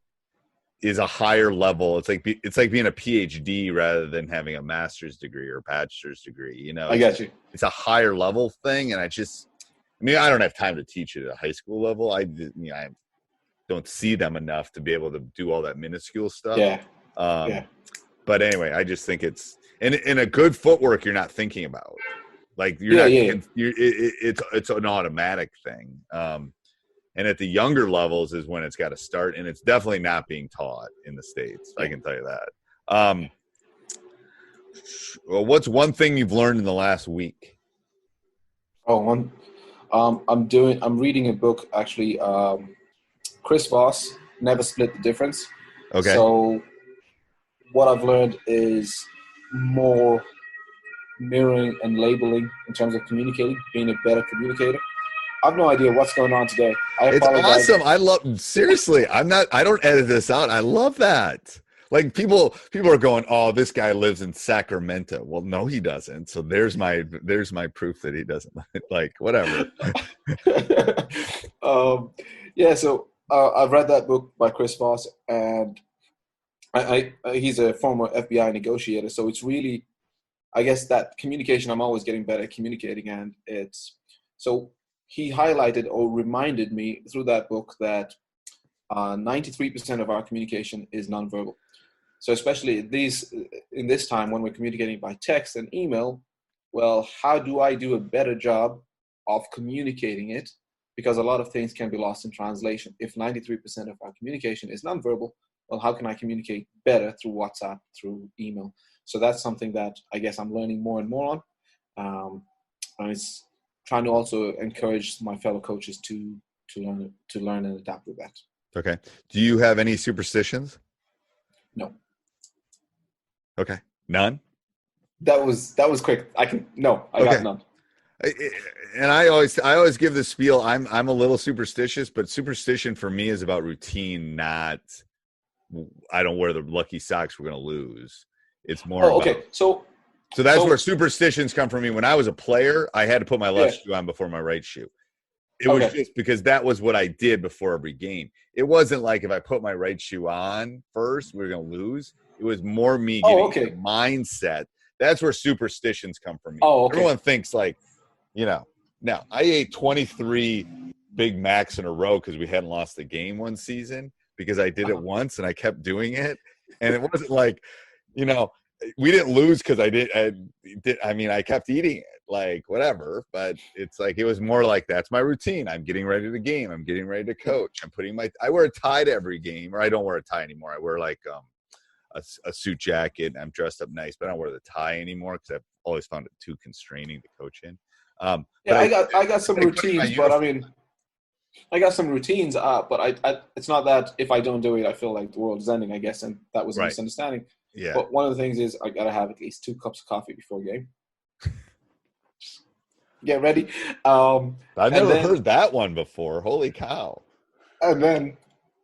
is a higher level. It's like being a PhD rather than having a master's degree or a bachelor's degree. I got you. It's a higher level thing, and I don't have time to teach it at a high school level. I don't see them enough to be able to do all that minuscule stuff. But anyway, I just think it's in a good footwork you're not thinking about. Like it's an automatic thing. And at the younger levels is when it's got to start, and it's definitely not being taught in the States. I can tell you that. Well, what's one thing you've learned in the last week? I'm reading a book actually. Chris Voss, Never Split the Difference. Okay. So what I've learned is more mirroring and labeling in terms of communicating, being a better communicator. I have no idea what's going on today. It's awesome. Seriously, I don't edit this out. I love that. Like people are going, oh, this guy lives in Sacramento. Well, no, he doesn't. So there's my proof that he doesn't. Like, whatever. So I've read that book by Chris Voss, and he's a former FBI negotiator. So it's really, I guess, that communication, I'm always getting better at communicating. And he highlighted or reminded me through that book that 93% of our communication is nonverbal. So especially in this time when we're communicating by text and email, well, how do I do a better job of communicating it? Because a lot of things can be lost in translation. If 93% of our communication is nonverbal, well, how can I communicate better through WhatsApp, through email? So that's something that I guess I'm learning more and more on. And it's trying to also encourage my fellow coaches to learn and adapt with that. Okay. Do you have any superstitions? No. Okay. None? That was quick. I got none. And I always give the spiel. I'm a little superstitious, but superstition for me is about routine, not I don't wear the lucky socks, we're going to lose. It's more about, So that's where superstitions come from me. When I was a player, I had to put my left shoe on before my right shoe. It was just because that was what I did before every game. It wasn't like if I put my right shoe on first, we were going to lose. It was more me getting the mindset. That's where superstitions come from me. Everyone thinks like, now I ate 23 Big Macs in a row because we hadn't lost a game one season because I did it once and I kept doing it. And it wasn't like, we didn't lose because I kept eating it, like whatever. But it's like, it was more like, that's my routine. I'm getting ready to game. I'm getting ready to coach. I wear a tie to every game, or I don't wear a tie anymore. I wear like a suit jacket. I'm dressed up nice, but I don't wear the tie anymore because I've always found it too constraining to coach in. I got some routines, but I got some routines, but it's not that if I don't do it, I feel like the world is ending, I guess, and that was a misunderstanding. Yeah. But one of the things is I got to have at least 2 cups of coffee before game. Get ready. I've never heard that one before. Holy cow. And then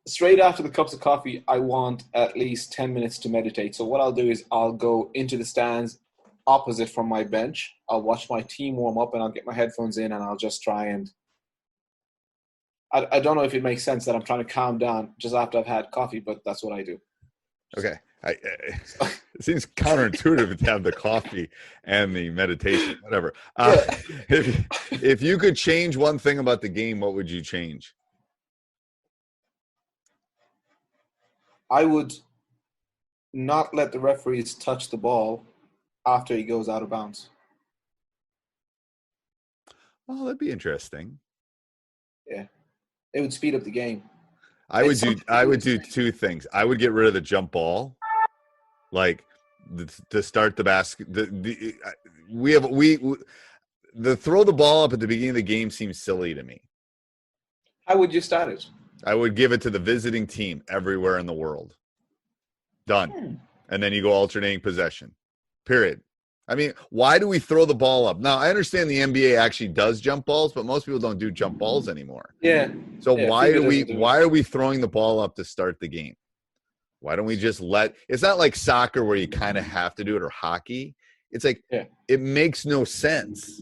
straight after the cups of coffee, I want at least 10 minutes to meditate. So what I'll do is I'll go into the stands opposite from my bench. I'll watch my team warm up and I'll get my headphones in and I'll just try and I don't know if it makes sense that I'm trying to calm down just after I've had coffee, but that's what I do. Okay. It seems counterintuitive to have the coffee and the meditation, whatever. If you could change one thing about the game, what would you change? I would not let the referees touch the ball after he goes out of bounds. Oh, that'd be interesting. Yeah. It would speed up the game. I would do two things. I would get rid of the jump ball, like to start the basket. The throw the ball up at the beginning of the game seems silly to me. How would you start it? I would give it to the visiting team everywhere in the world. Done. And then you go alternating possession. Period. I mean, why do we throw the ball up? Now, I understand the NBA actually does jump balls, but most people don't do jump balls anymore. Yeah. So why are we throwing the ball up to start the game? Why don't we just it's not like soccer where you kind of have to do it, or hockey. It's like, it makes no sense.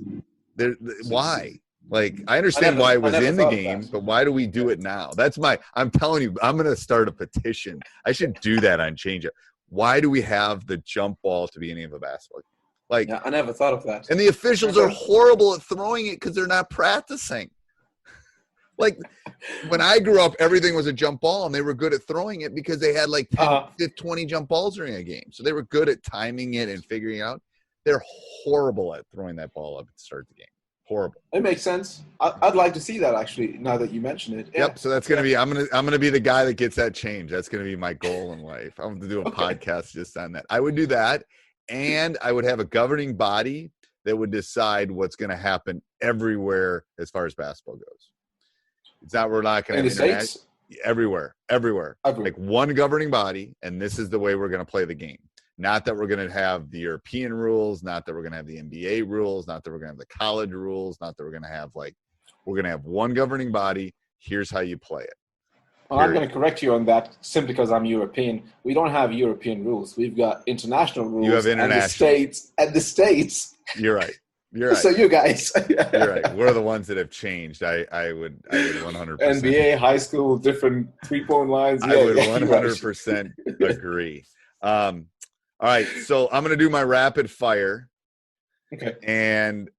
Why? Like, I understand why it was in the game, but why do we do it now? I'm telling you, I'm going to start a petition. I should do that on Change It. Why do we have the jump ball at the beginning of a basketball game? Like, I never thought of that. And the officials are horrible at throwing it because they're not practicing. Like, when I grew up, everything was a jump ball, and they were good at throwing it because they had like 20 jump balls during a game. So they were good at timing it and figuring it out. They're horrible at throwing that ball up at the start of the game. Horrible. It makes sense. I'd like to see that, actually, now that you mention it. Yep. So that's gonna be I'm gonna be the guy that gets that change. That's gonna be my goal in life. I'm gonna do a podcast just on that. I would do that, and I would have a governing body that would decide what's gonna happen everywhere as far as basketball goes. It's not we're not gonna in the States? Everywhere. Like one governing body, and this is the way we're gonna play the game. Not that we're going to have the European rules, not that we're going to have the NBA rules, not that we're going to have the college rules, not that we're going to have we're going to have one governing body. Here's how you play it. Well, I'm going to correct you on that simply because I'm European. We don't have European rules. We've got international rules. You have international. And the States. You're right. You're right. So you guys. You're right. We're the ones that have changed. I would 100%. NBA, high school, different 3-point lines. I would 100% agree. All right, so I'm going to do my rapid fire. Okay. And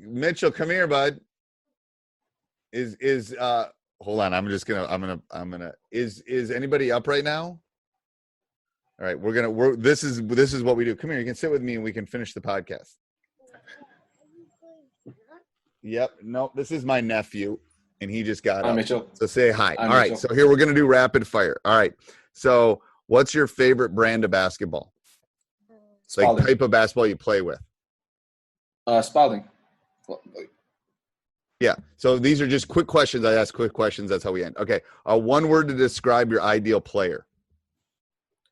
Mitchell, come here, bud. Hold on. I'm gonna. Is anybody up right now? All right, this is what we do. Come here. You can sit with me, and we can finish the podcast. Yep. No, this is my nephew, and he just got up. Mitchell. So say hi. Hi, all right. Mitchell. So here we're gonna do rapid fire. All right. So. What's your favorite brand of basketball? Spalding. Like type of basketball you play with? Spalding. Yeah. So these are just quick questions. I ask quick questions. That's how we end. Okay. One word to describe your ideal player.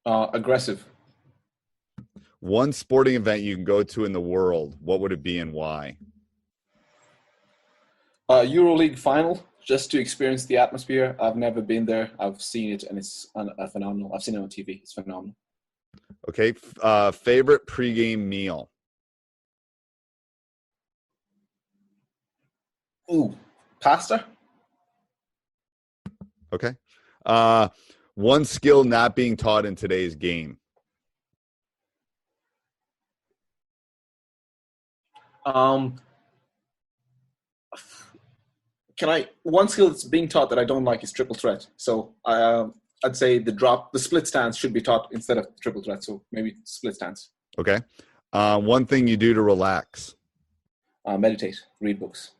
Aggressive. One sporting event you can go to in the world. What would it be and why? EuroLeague final. Just to experience the atmosphere. I've never been there. I've seen it, and it's phenomenal. I've seen it on TV. It's phenomenal. Okay. Favorite pregame meal? Ooh, pasta? Okay. One skill not being taught in today's game? One skill that's being taught that I don't like is triple threat. So I'd say the split stance should be taught instead of triple threat. So maybe split stance. Okay. One thing you do to relax? Meditate, read books.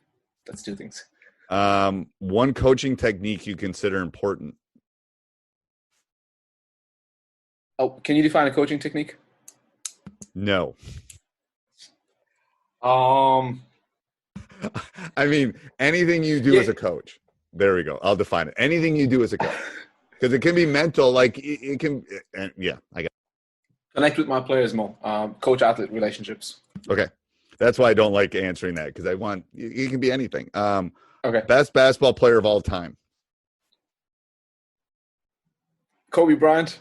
That's two things. One coaching technique you consider important? Oh, can you define a coaching technique? No. I mean, anything you do as a coach. There we go. I'll define it. Anything you do as a coach. Because it can be mental. Like, it can. Yeah, I got it. Connect with my players more. Coach-athlete relationships. Okay. That's why I don't like answering that. Because it can be anything. Okay. Best basketball player of all time. Kobe Bryant.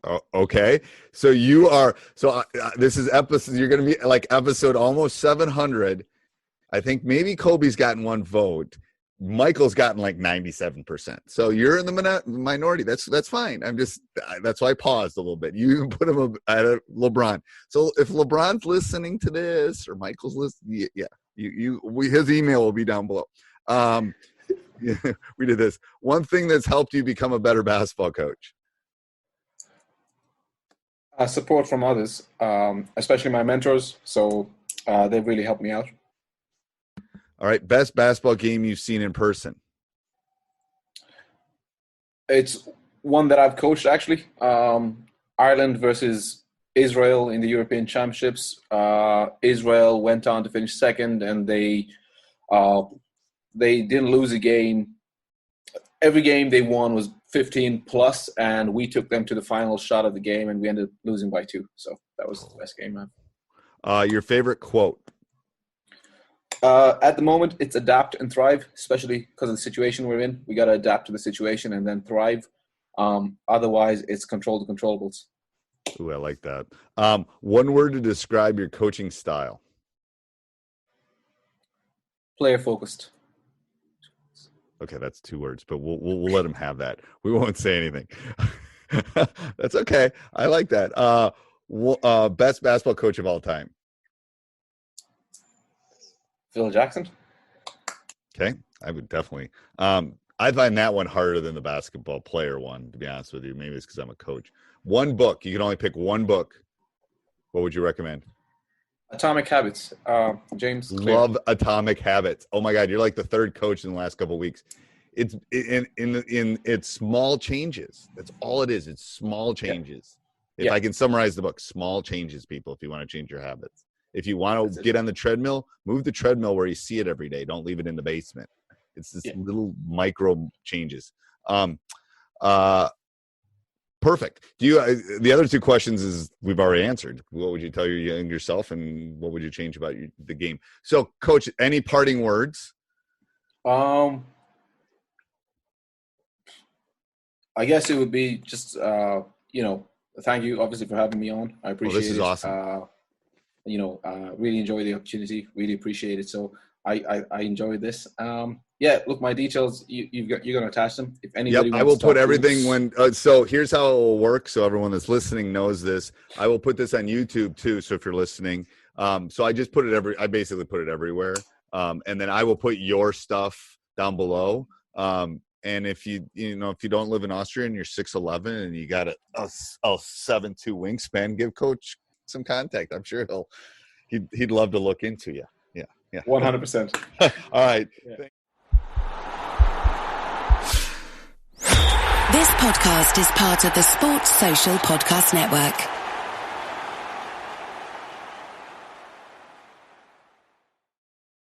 Oh, okay. So this is episode, you're going to be like episode almost 700, I think maybe Kobe's gotten 1 vote. Michael's gotten like 97%. So you're in the minority. That's fine. That's why I paused a little bit. You even put him at LeBron. So if LeBron's listening to this or Michael's listening, his email will be down below. We did this. One thing that's helped you become a better basketball coach. Support from others, especially my mentors. So they've really helped me out. All right. Best basketball game you've seen in person. It's one that I've coached, actually. Ireland versus Israel in the European Championships. Israel went on to finish second, and they didn't lose a game. Every game they won was 15 plus, and we took them to the final shot of the game, and we ended up losing by 2. So that was the best game, man. Your favorite quote? At the moment, it's adapt and thrive, especially because of the situation we're in. We got to adapt to the situation and then thrive. Otherwise, it's control the controllables. Ooh, I like that. One word to describe your coaching style. Player focused. Okay, that's 2 words, but we'll let him have that. We won't say anything. That's okay. I like that. Best basketball coach of all time. Phil Jackson. Okay, I would definitely. I find that one harder than the basketball player one, to be honest with you. Maybe it's because I'm a coach. One book. You can only pick one book. What would you recommend? Atomic Habits. James Clear. Love Atomic Habits. Oh my God, you're like the 3rd coach in the last couple of weeks. It's it's small changes. That's all it is. It's small changes. If I can summarize the book, small changes, people, if you want to change your habits. If you want to get on the treadmill, move the treadmill where you see it every day. Don't leave it in the basement. It's this little micro changes. Perfect. Do you? The other 2 questions is we've already answered. What would you tell your younger self, and what would you change about the game? So, Coach, any parting words? I guess it would be just thank you obviously for having me on. I appreciate it. This is awesome. Really enjoy the opportunity. Really appreciate it. So I enjoyed this. Look, my details, you're going to attach them. If anybody wants I will to put everything so here's how it will work. So everyone that's listening knows this. I will put this on YouTube too. So if you're listening, so I just put it I basically put it everywhere. And then I will put your stuff down below. And if you don't live in Austria and you're 6'11" and you got a 7'2" wingspan, give Coach some contact. I'm sure he'd love to look into you. Yeah. 100%. All right. Yeah. This podcast is part of the Sports Social Podcast Network.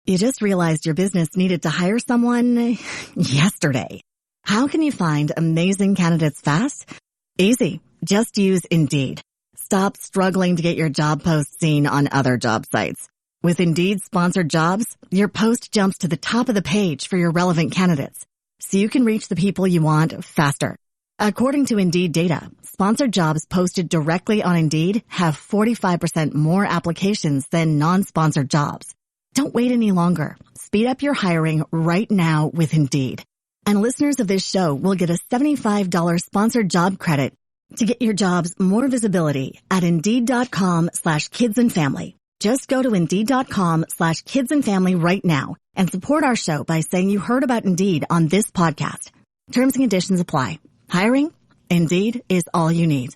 You just realized your business needed to hire someone yesterday. How can you find amazing candidates fast? Easy. Just use Indeed. Stop struggling to get your job post seen on other job sites. With Indeed sponsored jobs, your post jumps to the top of the page for your relevant candidates, so you can reach the people you want faster. According to Indeed data, sponsored jobs posted directly on Indeed have 45% more applications than non-sponsored jobs. Don't wait any longer. Speed up your hiring right now with Indeed. And listeners of this show will get a $75 sponsored job credit to get your jobs more visibility at Indeed.com/kidsandfamily. Just go to Indeed.com/kidsandfamily right now and support our show by saying you heard about Indeed on this podcast. Terms and conditions apply. Hiring? Indeed is all you need.